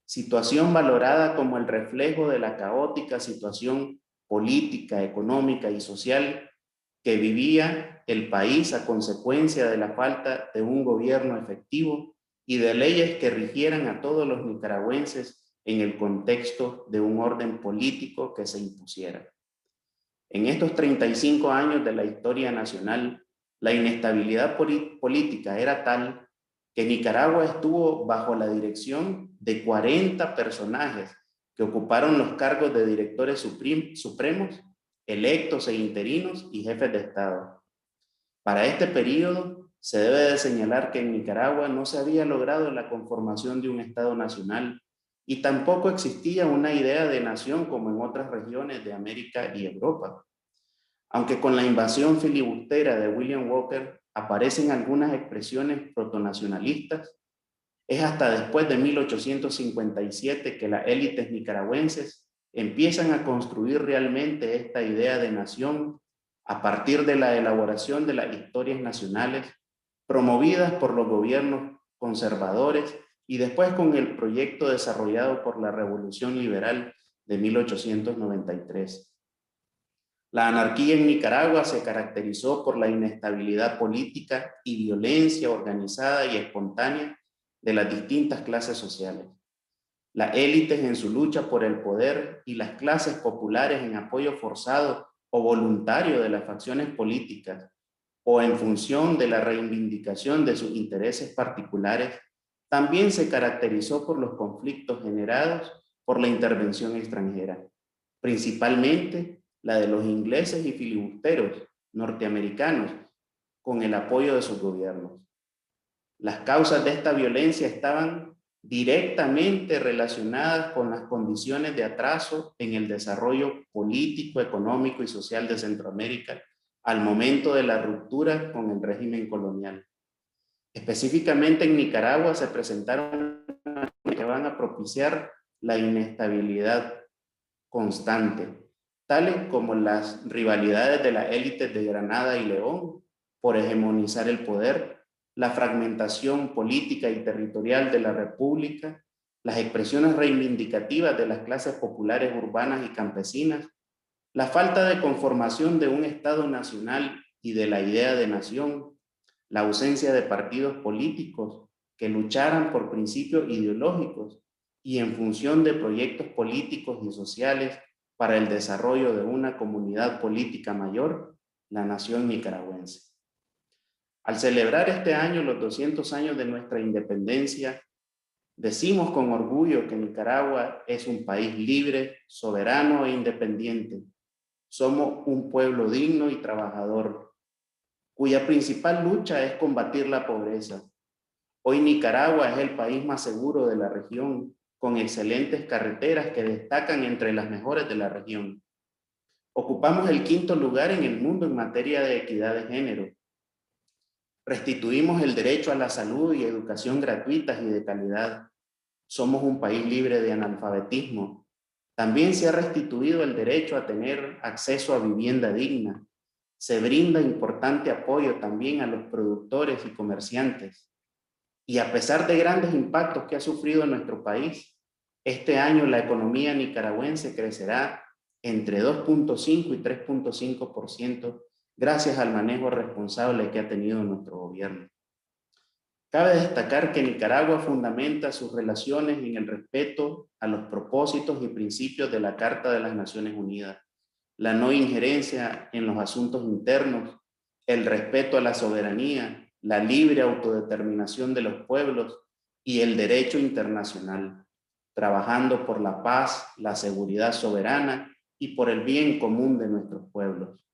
situación valorada como el reflejo de la caótica situación política, económica y social que vivía el país a consecuencia de la falta de un gobierno efectivo y de leyes que rigieran a todos los nicaragüenses en el contexto de un orden político que se impusiera. En estos 35 años de la historia nacional, la inestabilidad política era tal que Nicaragua estuvo bajo la dirección de 40 personajes que ocuparon los cargos de directores supremos, electos e interinos y jefes de Estado. Para este periodo, se debe de señalar que en Nicaragua no se había logrado la conformación de un Estado nacional y tampoco existía una idea de nación como en otras regiones de América y Europa. Aunque con la invasión filibustera de William Walker aparecen algunas expresiones protonacionalistas, es hasta después de 1857 que las élites nicaragüenses empiezan a construir realmente esta idea de nación a partir de la elaboración de las historias nacionales promovidas por los gobiernos conservadores y después con el proyecto desarrollado por la Revolución Liberal de 1893. La anarquía en Nicaragua se caracterizó por la inestabilidad política y violencia organizada y espontánea de las distintas clases sociales. Las élites en su lucha por el poder y las clases populares en apoyo forzado o voluntario de las facciones políticas o en función de la reivindicación de sus intereses particulares, también se caracterizó por los conflictos generados por la intervención extranjera, principalmente la de los ingleses y filibusteros norteamericanos con el apoyo de sus gobiernos. Las causas de esta violencia estaban directamente relacionadas con las condiciones de atraso en el desarrollo político, económico y social de Centroamérica al momento de la ruptura con el régimen colonial. Específicamente en Nicaragua se presentaron que van a propiciar la inestabilidad constante, tales como las rivalidades de las élites de Granada y León por hegemonizar el poder, la fragmentación política y territorial de la República, las expresiones reivindicativas de las clases populares urbanas y campesinas, la falta de conformación de un Estado nacional y de la idea de nación, la ausencia de partidos políticos que lucharan por principios ideológicos y en función de proyectos políticos y sociales para el desarrollo de una comunidad política mayor, la nación nicaragüense. Al celebrar este año los 200 años de nuestra independencia, decimos con orgullo que Nicaragua es un país libre, soberano e independiente. Somos un pueblo digno y trabajador, cuya principal lucha es combatir la pobreza. Hoy Nicaragua es el país más seguro de la región, con excelentes carreteras que destacan entre las mejores de la región. Ocupamos el 5º lugar en el mundo en materia de equidad de género. Restituimos el derecho a la salud y educación gratuitas y de calidad. Somos un país libre de analfabetismo. También se ha restituido el derecho a tener acceso a vivienda digna. se brinda importante apoyo también a los productores y comerciantes. Y a pesar de grandes impactos que ha sufrido nuestro país, este año la economía nicaragüense crecerá entre 2.5 y 3.5% gracias al manejo responsable que ha tenido nuestro gobierno. Cabe destacar que Nicaragua fundamenta sus relaciones en el respeto a los propósitos y principios de la Carta de las Naciones Unidas, la no injerencia en los asuntos internos, el respeto a la soberanía, la libre autodeterminación de los pueblos y el derecho internacional, trabajando por la paz, la seguridad soberana y por el bien común de nuestros pueblos.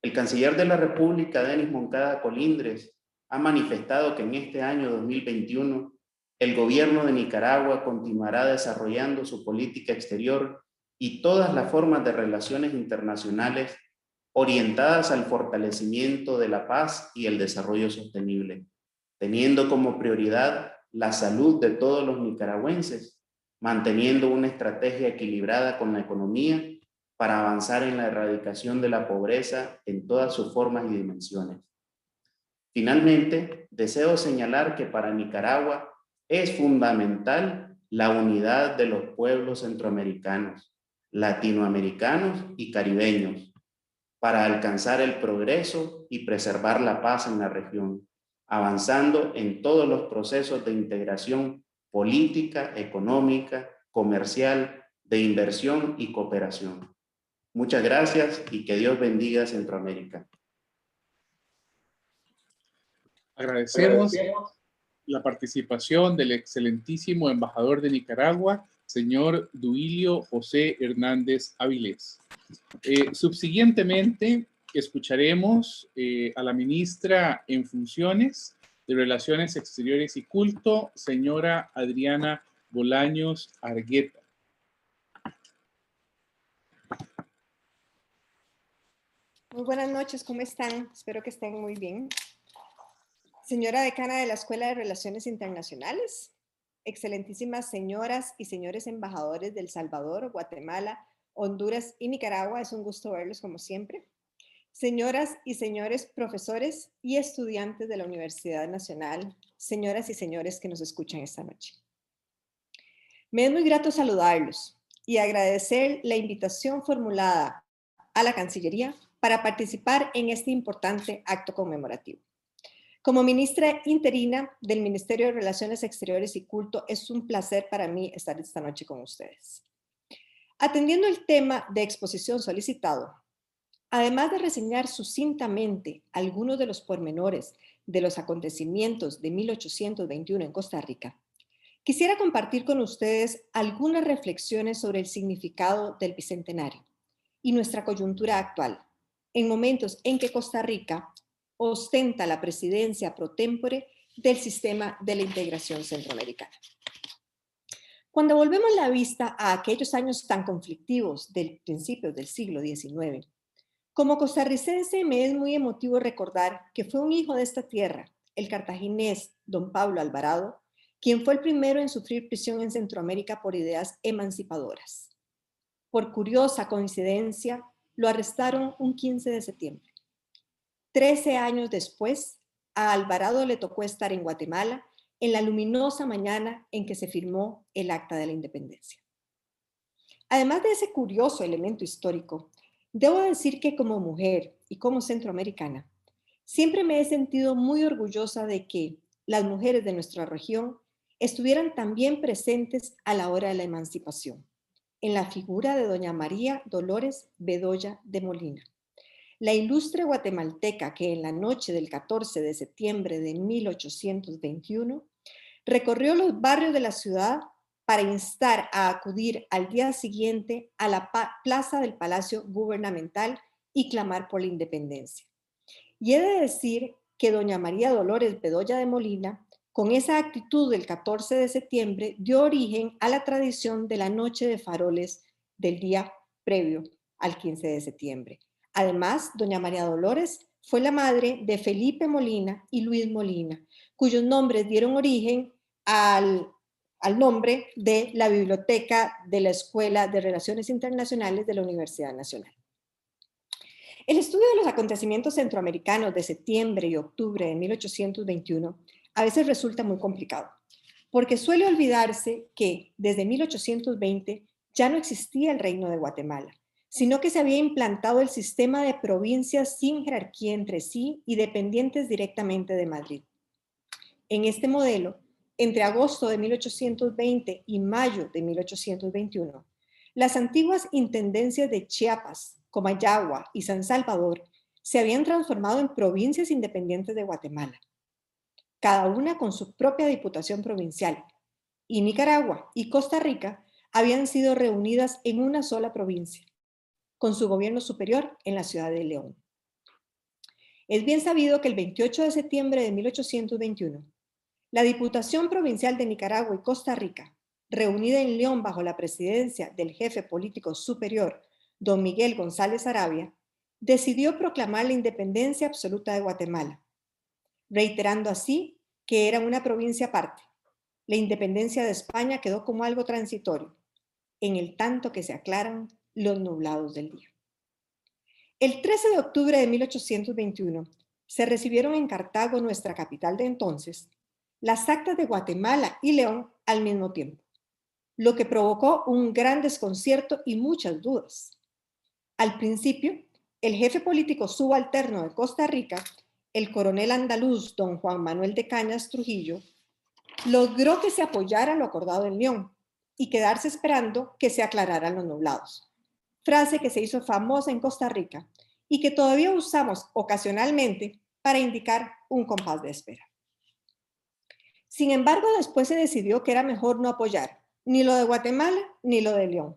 El canciller de la República, Denis Moncada Colindres, ha manifestado que en este año 2021 el gobierno de Nicaragua continuará desarrollando su política exterior y todas las formas de relaciones internacionales orientadas al fortalecimiento de la paz y el desarrollo sostenible, teniendo como prioridad la salud de todos los nicaragüenses, manteniendo una estrategia equilibrada con la economía para avanzar en la erradicación de la pobreza en todas sus formas y dimensiones. Finalmente, deseo señalar que para Nicaragua es fundamental la unidad de los pueblos centroamericanos, latinoamericanos y caribeños para alcanzar el progreso y preservar la paz en la región, avanzando en todos los procesos de integración política, económica, comercial, de inversión y cooperación. Muchas gracias y que Dios bendiga a Centroamérica. Agradecemos la participación del excelentísimo embajador de Nicaragua, señor Duilio José Hernández Avilés. Subsiguientemente, escucharemos a la ministra en funciones de Relaciones Exteriores y Culto, señora Adriana Bolaños Argueta. Muy buenas noches, ¿cómo están? Espero que estén muy bien. Señora decana de la Escuela de Relaciones Internacionales, excelentísimas señoras y señores embajadores de El Salvador, Guatemala, Honduras y Nicaragua, es un gusto verlos como siempre. Señoras y señores profesores y estudiantes de la Universidad Nacional, señoras y señores que nos escuchan esta noche. Me es muy grato saludarlos y agradecer la invitación formulada a la Cancillería para participar en este importante acto conmemorativo. Como ministra interina del Ministerio de Relaciones Exteriores y Culto, es un placer para mí estar esta noche con ustedes. Atendiendo el tema de exposición solicitado, además de reseñar sucintamente algunos de los pormenores de los acontecimientos de 1821 en Costa Rica, quisiera compartir con ustedes algunas reflexiones sobre el significado del Bicentenario y nuestra coyuntura actual, en momentos en que Costa Rica ostenta la presidencia pro tempore del sistema de la integración centroamericana. Cuando volvemos la vista a aquellos años tan conflictivos del principio del siglo XIX, como costarricense me es muy emotivo recordar que fue un hijo de esta tierra, el cartaginés don Pablo Alvarado, quien fue el primero en sufrir prisión en Centroamérica por ideas emancipadoras. Por curiosa coincidencia, lo arrestaron un 15 de septiembre. 13 años después, a Alvarado le tocó estar en Guatemala en la luminosa mañana en que se firmó el Acta de la Independencia. Además de ese curioso elemento histórico, debo decir que como mujer y como centroamericana, siempre me he sentido muy orgullosa de que las mujeres de nuestra región estuvieran también presentes a la hora de la emancipación, en la figura de doña María Dolores Bedoya de Molina, la ilustre guatemalteca que en la noche del 14 de septiembre de 1821 recorrió los barrios de la ciudad para instar a acudir al día siguiente a la plaza del Palacio Gubernamental y clamar por la independencia. Y he de decir que doña María Dolores Bedoya de Molina, con esa actitud del 14 de septiembre, dio origen a la tradición de la noche de faroles del día previo al 15 de septiembre. Además, doña María Dolores fue la madre de Felipe Molina y Luis Molina, cuyos nombres dieron origen al nombre de la biblioteca de la Escuela de Relaciones Internacionales de la Universidad Nacional. El estudio de los acontecimientos centroamericanos de septiembre y octubre de 1821 a veces resulta muy complicado, porque suele olvidarse que desde 1820 ya no existía el Reino de Guatemala, sino que se había implantado el sistema de provincias sin jerarquía entre sí y dependientes directamente de Madrid. En este modelo, entre agosto de 1820 y mayo de 1821, las antiguas intendencias de Chiapas, Comayagua y San Salvador se habían transformado en provincias independientes de Guatemala, cada una con su propia diputación provincial, y Nicaragua y Costa Rica habían sido reunidas en una sola provincia, con su gobierno superior en la ciudad de León. Es bien sabido que el 28 de septiembre de 1821, la Diputación Provincial de Nicaragua y Costa Rica, reunida en León bajo la presidencia del jefe político superior, don Miguel González Arabia, decidió proclamar la independencia absoluta de Guatemala, reiterando así que era una provincia aparte. La independencia de España quedó como algo transitorio, en el tanto que se aclaran los nublados del día. El 13 de octubre de 1821 se recibieron en Cartago, nuestra capital de entonces, las actas de Guatemala y León al mismo tiempo, lo que provocó un gran desconcierto y muchas dudas. Al principio, el jefe político subalterno de Costa Rica, el coronel andaluz don Juan Manuel de Cañas Trujillo, logró que se apoyara lo acordado en León y quedarse esperando que se aclararan los nublados, frase que se hizo famosa en Costa Rica y que todavía usamos ocasionalmente para indicar un compás de espera. Sin embargo, después se decidió que era mejor no apoyar ni lo de Guatemala ni lo de León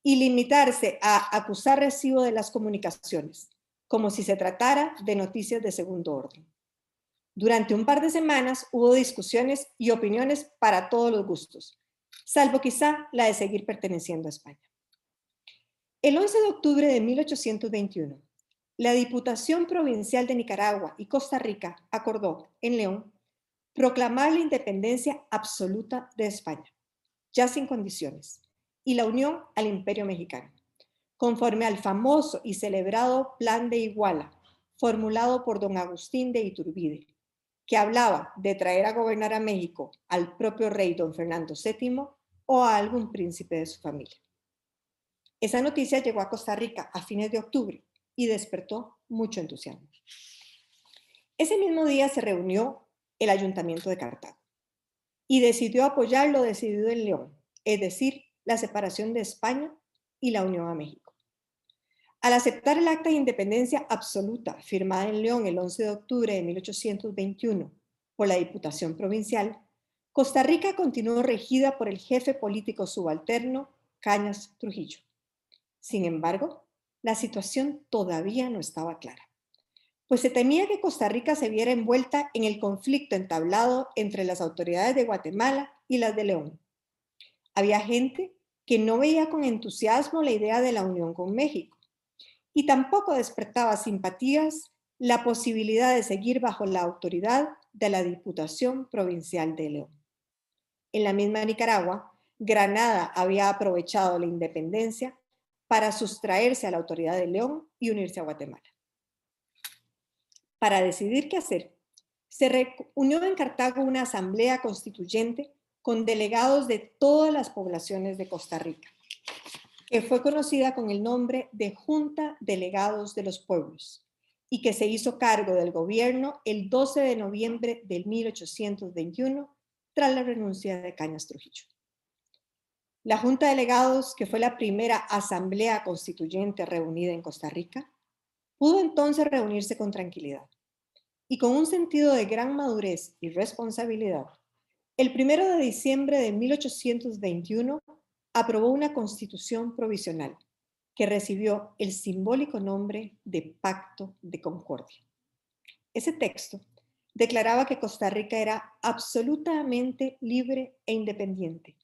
y limitarse a acusar recibo de las comunicaciones, como si se tratara de noticias de segundo orden. Durante un par de semanas hubo discusiones y opiniones para todos los gustos, salvo quizá la de seguir perteneciendo a España. El 11 de octubre de 1821, la Diputación Provincial de Nicaragua y Costa Rica acordó, en León, proclamar la independencia absoluta de España, ya sin condiciones, y la unión al Imperio Mexicano, conforme al famoso y celebrado Plan de Iguala, formulado por don Agustín de Iturbide, que hablaba de traer a gobernar a México al propio rey don Fernando VII o a algún príncipe de su familia. Esa noticia llegó a Costa Rica a fines de octubre y despertó mucho entusiasmo. Ese mismo día se reunió el Ayuntamiento de Cartago y decidió apoyar lo decidido en León, es decir, la separación de España y la unión a México. Al aceptar el acta de independencia absoluta firmada en León el 11 de octubre de 1821 por la Diputación Provincial, Costa Rica continuó regida por el jefe político subalterno Cañas Trujillo. Sin embargo, la situación todavía no estaba clara, pues se temía que Costa Rica se viera envuelta en el conflicto entablado entre las autoridades de Guatemala y las de León. Había gente que no veía con entusiasmo la idea de la unión con México y tampoco despertaba simpatías la posibilidad de seguir bajo la autoridad de la Diputación Provincial de León. En la misma Nicaragua, Granada había aprovechado la independencia para sustraerse a la autoridad de León y unirse a Guatemala. Para decidir qué hacer, se reunió en Cartago una asamblea constituyente con delegados de todas las poblaciones de Costa Rica, que fue conocida con el nombre de Junta Delegados de los Pueblos y que se hizo cargo del gobierno el 12 de noviembre de 1821 tras la renuncia de Cañas Trujillo. La Junta de Delegados, que fue la primera asamblea constituyente reunida en Costa Rica, pudo entonces reunirse con tranquilidad y con un sentido de gran madurez y responsabilidad. El 1 de diciembre de 1821 aprobó una constitución provisional que recibió el simbólico nombre de Pacto de Concordia. Ese texto declaraba que Costa Rica era absolutamente libre e independiente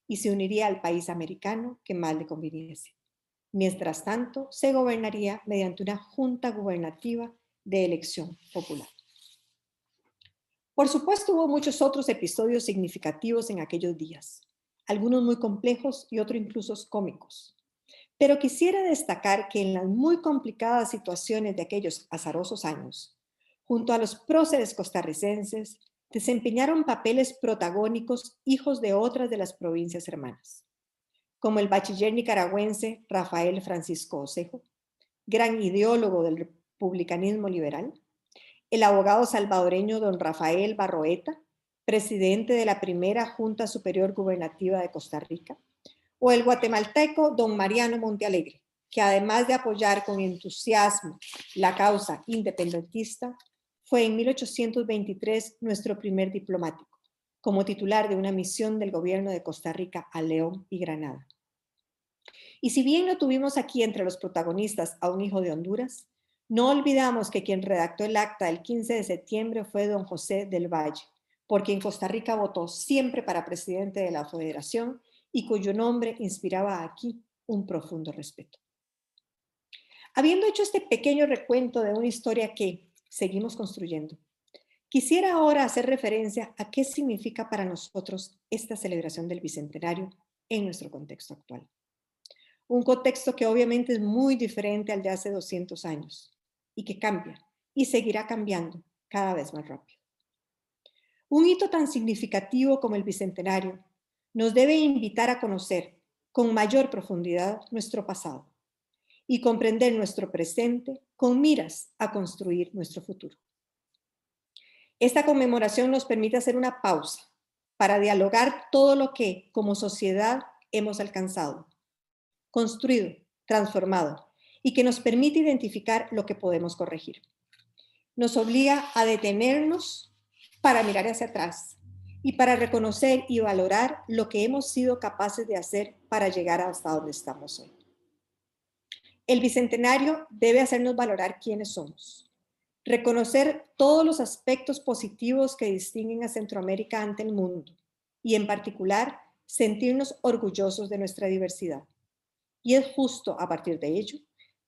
y se uniría al país americano que más le conviniese. Mientras tanto, se gobernaría mediante una junta gubernativa de elección popular. Por supuesto, hubo muchos otros episodios significativos en aquellos días, algunos muy complejos y otros incluso cómicos. Pero quisiera destacar que en las muy complicadas situaciones de aquellos azarosos años, junto a los próceres costarricenses, desempeñaron papeles protagónicos hijos de otras de las provincias hermanas, como el bachiller nicaragüense Rafael Francisco Osejo, gran ideólogo del republicanismo liberal, el abogado salvadoreño don Rafael Barroeta, presidente de la primera Junta Superior Gubernativa de Costa Rica, o el guatemalteco don Mariano Montealegre, que además de apoyar con entusiasmo la causa independentista, fue en 1823 nuestro primer diplomático, como titular de una misión del gobierno de Costa Rica a León y Granada. Y si bien no tuvimos aquí entre los protagonistas a un hijo de Honduras, no olvidamos que quien redactó el acta del 15 de septiembre fue don José del Valle, por quien Costa Rica votó siempre para presidente de la Federación y cuyo nombre inspiraba aquí un profundo respeto. Habiendo hecho este pequeño recuento de una historia que seguimos construyendo, quisiera ahora hacer referencia a qué significa para nosotros esta celebración del Bicentenario en nuestro contexto actual. Un contexto que obviamente es muy diferente al de hace 200 años y que cambia y seguirá cambiando cada vez más rápido. Un hito tan significativo como el Bicentenario nos debe invitar a conocer con mayor profundidad nuestro pasado y comprender nuestro presente con miras a construir nuestro futuro. Esta conmemoración nos permite hacer una pausa para dialogar todo lo que como sociedad hemos alcanzado, construido, transformado y que nos permite identificar lo que podemos corregir. Nos obliga a detenernos para mirar hacia atrás y para reconocer y valorar lo que hemos sido capaces de hacer para llegar hasta donde estamos hoy. El Bicentenario debe hacernos valorar quiénes somos, reconocer todos los aspectos positivos que distinguen a Centroamérica ante el mundo y en particular sentirnos orgullosos de nuestra diversidad. Y es justo a partir de ello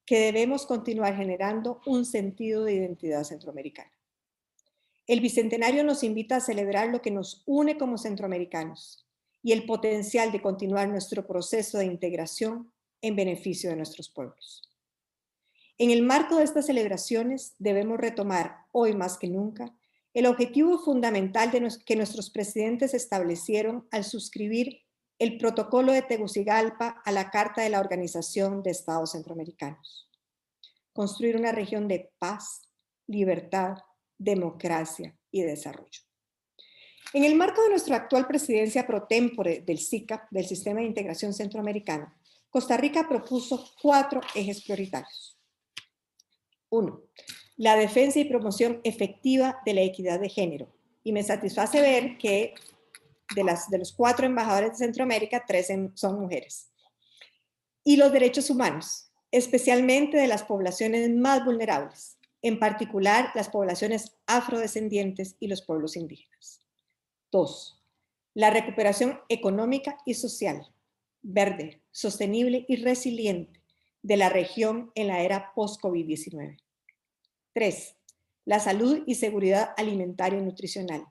que debemos continuar generando un sentido de identidad centroamericana. El Bicentenario nos invita a celebrar lo que nos une como centroamericanos y el potencial de continuar nuestro proceso de integración en beneficio de nuestros pueblos. En el marco de estas celebraciones debemos retomar, hoy más que nunca, el objetivo fundamental que nuestros presidentes establecieron al suscribir el protocolo de Tegucigalpa a la Carta de la Organización de Estados Centroamericanos. Construir una región de paz, libertad, democracia y desarrollo. En el marco de nuestra actual presidencia pro tempore del SICA, del Sistema de Integración Centroamericano, Costa Rica propuso 4 ejes prioritarios. 1. La defensa y promoción efectiva de la equidad de género. Y me satisface ver que de los 4 embajadores de Centroamérica, 3 son mujeres. Y los derechos humanos, especialmente de las poblaciones más vulnerables, en particular las poblaciones afrodescendientes y los pueblos indígenas. 2. La recuperación económica y social, verde, sostenible y resiliente de la región en la era post-COVID-19. 3. La salud y seguridad alimentaria y nutricional.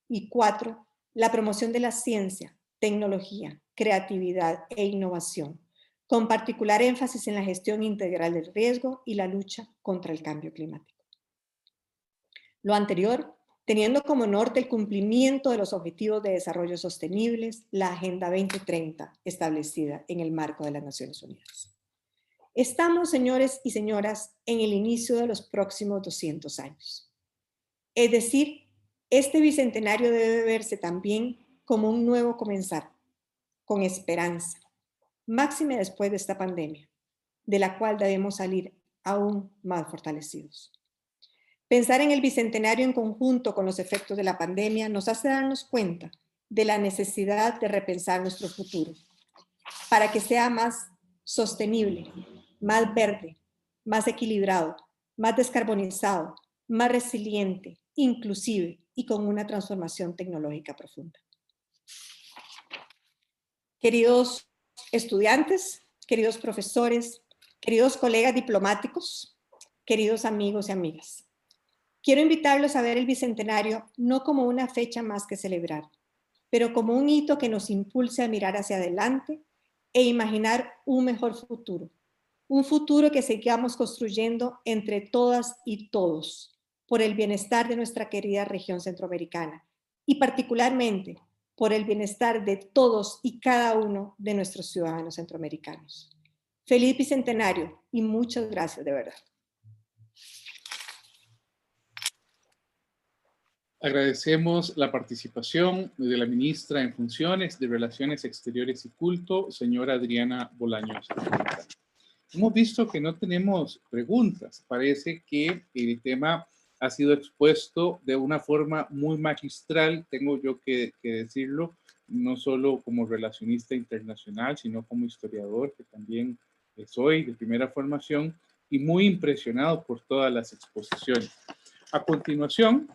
Y 4. La promoción de la ciencia, tecnología, creatividad e innovación, con particular énfasis en la gestión integral del riesgo y la lucha contra el cambio climático. Lo anterior, teniendo como norte el cumplimiento de los Objetivos de Desarrollo Sostenibles, la Agenda 2030 establecida en el marco de las Naciones Unidas. Estamos, señores y señoras, en el inicio de los próximos 200 años. Es decir, este bicentenario debe verse también como un nuevo comenzar, con esperanza, máxime después de esta pandemia, de la cual debemos salir aún más fortalecidos. Pensar en el bicentenario en conjunto con los efectos de la pandemia nos hace darnos cuenta de la necesidad de repensar nuestro futuro, para que sea más sostenible, más verde, más equilibrado, más descarbonizado, más resiliente, inclusive y con una transformación tecnológica profunda. Queridos estudiantes, queridos profesores, queridos colegas diplomáticos, queridos amigos y amigas, quiero invitarlos a ver el Bicentenario no como una fecha más que celebrar, pero como un hito que nos impulse a mirar hacia adelante e imaginar un mejor futuro. Un futuro que sigamos construyendo entre todas y todos por el bienestar de nuestra querida región centroamericana y particularmente por el bienestar de todos y cada uno de nuestros ciudadanos centroamericanos. Feliz Bicentenario y muchas gracias de verdad. Agradecemos la participación de la ministra en funciones de Relaciones Exteriores y Culto, señora Adriana Bolaños Argeta. Hemos visto que no tenemos preguntas. Parece que el tema ha sido expuesto de una forma muy magistral, tengo yo que decirlo, no solo como relacionista internacional, sino como historiador, que también soy de primera formación, y muy impresionado por todas las exposiciones. A continuación,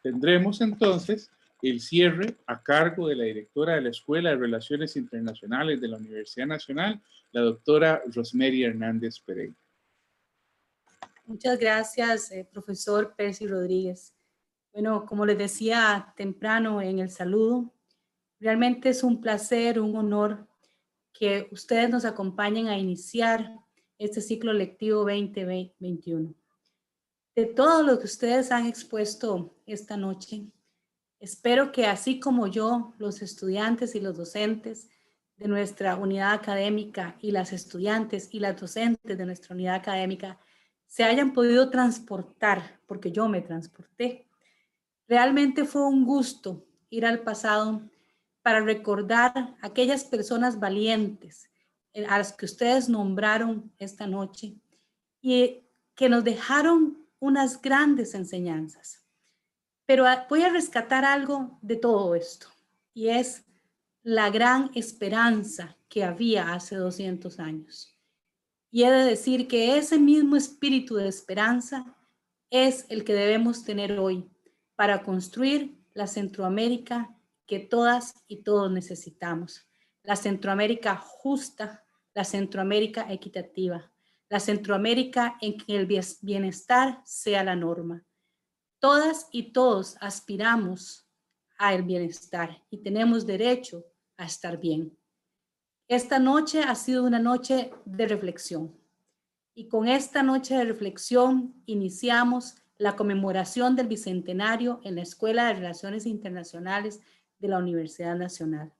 tendremos entonces el cierre a cargo de la directora de la Escuela de Relaciones Internacionales de la Universidad Nacional, la doctora Rosemary Hernández Pereira. Muchas gracias, profesor Percy Rodríguez. Bueno, como les decía temprano en el saludo, realmente es un placer, un honor que ustedes nos acompañen a iniciar este ciclo lectivo 2021. De todo lo que ustedes han expuesto esta noche, espero que así como yo, los estudiantes y los docentes de nuestra unidad académica y las estudiantes y las docentes de nuestra unidad académica se hayan podido transportar, porque yo me transporté. Realmente fue un gusto ir al pasado para recordar a aquellas personas valientes a las que ustedes nombraron esta noche y que nos dejaron unas grandes enseñanzas. Pero voy a rescatar algo de todo esto, y es la gran esperanza que había hace 200 años. Y he de decir que ese mismo espíritu de esperanza es el que debemos tener hoy para construir la Centroamérica que todas y todos necesitamos. La Centroamérica justa, la Centroamérica equitativa, la Centroamérica en que el bienestar sea la norma. Todas y todos aspiramos al bienestar y tenemos derecho a estar bien. Esta noche ha sido una noche de reflexión y con esta noche de reflexión iniciamos la conmemoración del Bicentenario en la Escuela de Relaciones Internacionales de la Universidad Nacional.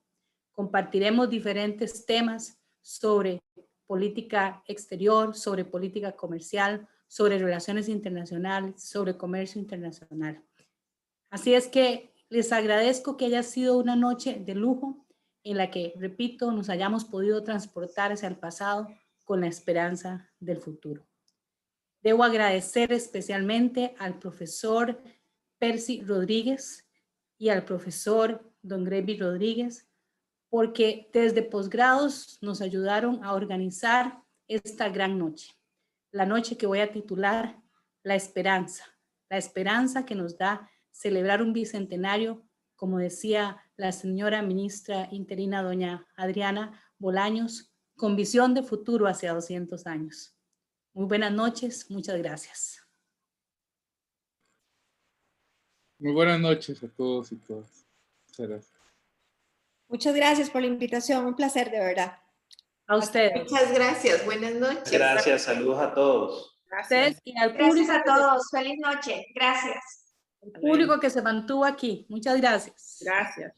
Compartiremos diferentes temas sobre política exterior, sobre política comercial, sobre relaciones internacionales, sobre comercio internacional. Así es que les agradezco que haya sido una noche de lujo en la que, repito, nos hayamos podido transportar hacia el pasado con la esperanza del futuro. Debo agradecer especialmente al profesor Percy Rodríguez y al profesor Don Gravy Rodríguez, porque desde posgrados nos ayudaron a organizar esta gran noche, la noche que voy a titular La esperanza que nos da celebrar un bicentenario, como decía la señora ministra interina, doña Adriana Bolaños, con visión de futuro hacia 200 años. Muy buenas noches, muchas gracias. Muy buenas noches a todos y todas. Muchas gracias. Muchas gracias por la invitación, un placer de verdad. A ustedes. Muchas gracias, buenas noches. Gracias, saludos a todos. Ustedes y al público. Gracias a todos. Feliz noche. Gracias. El público que se mantuvo aquí. Muchas gracias. Gracias.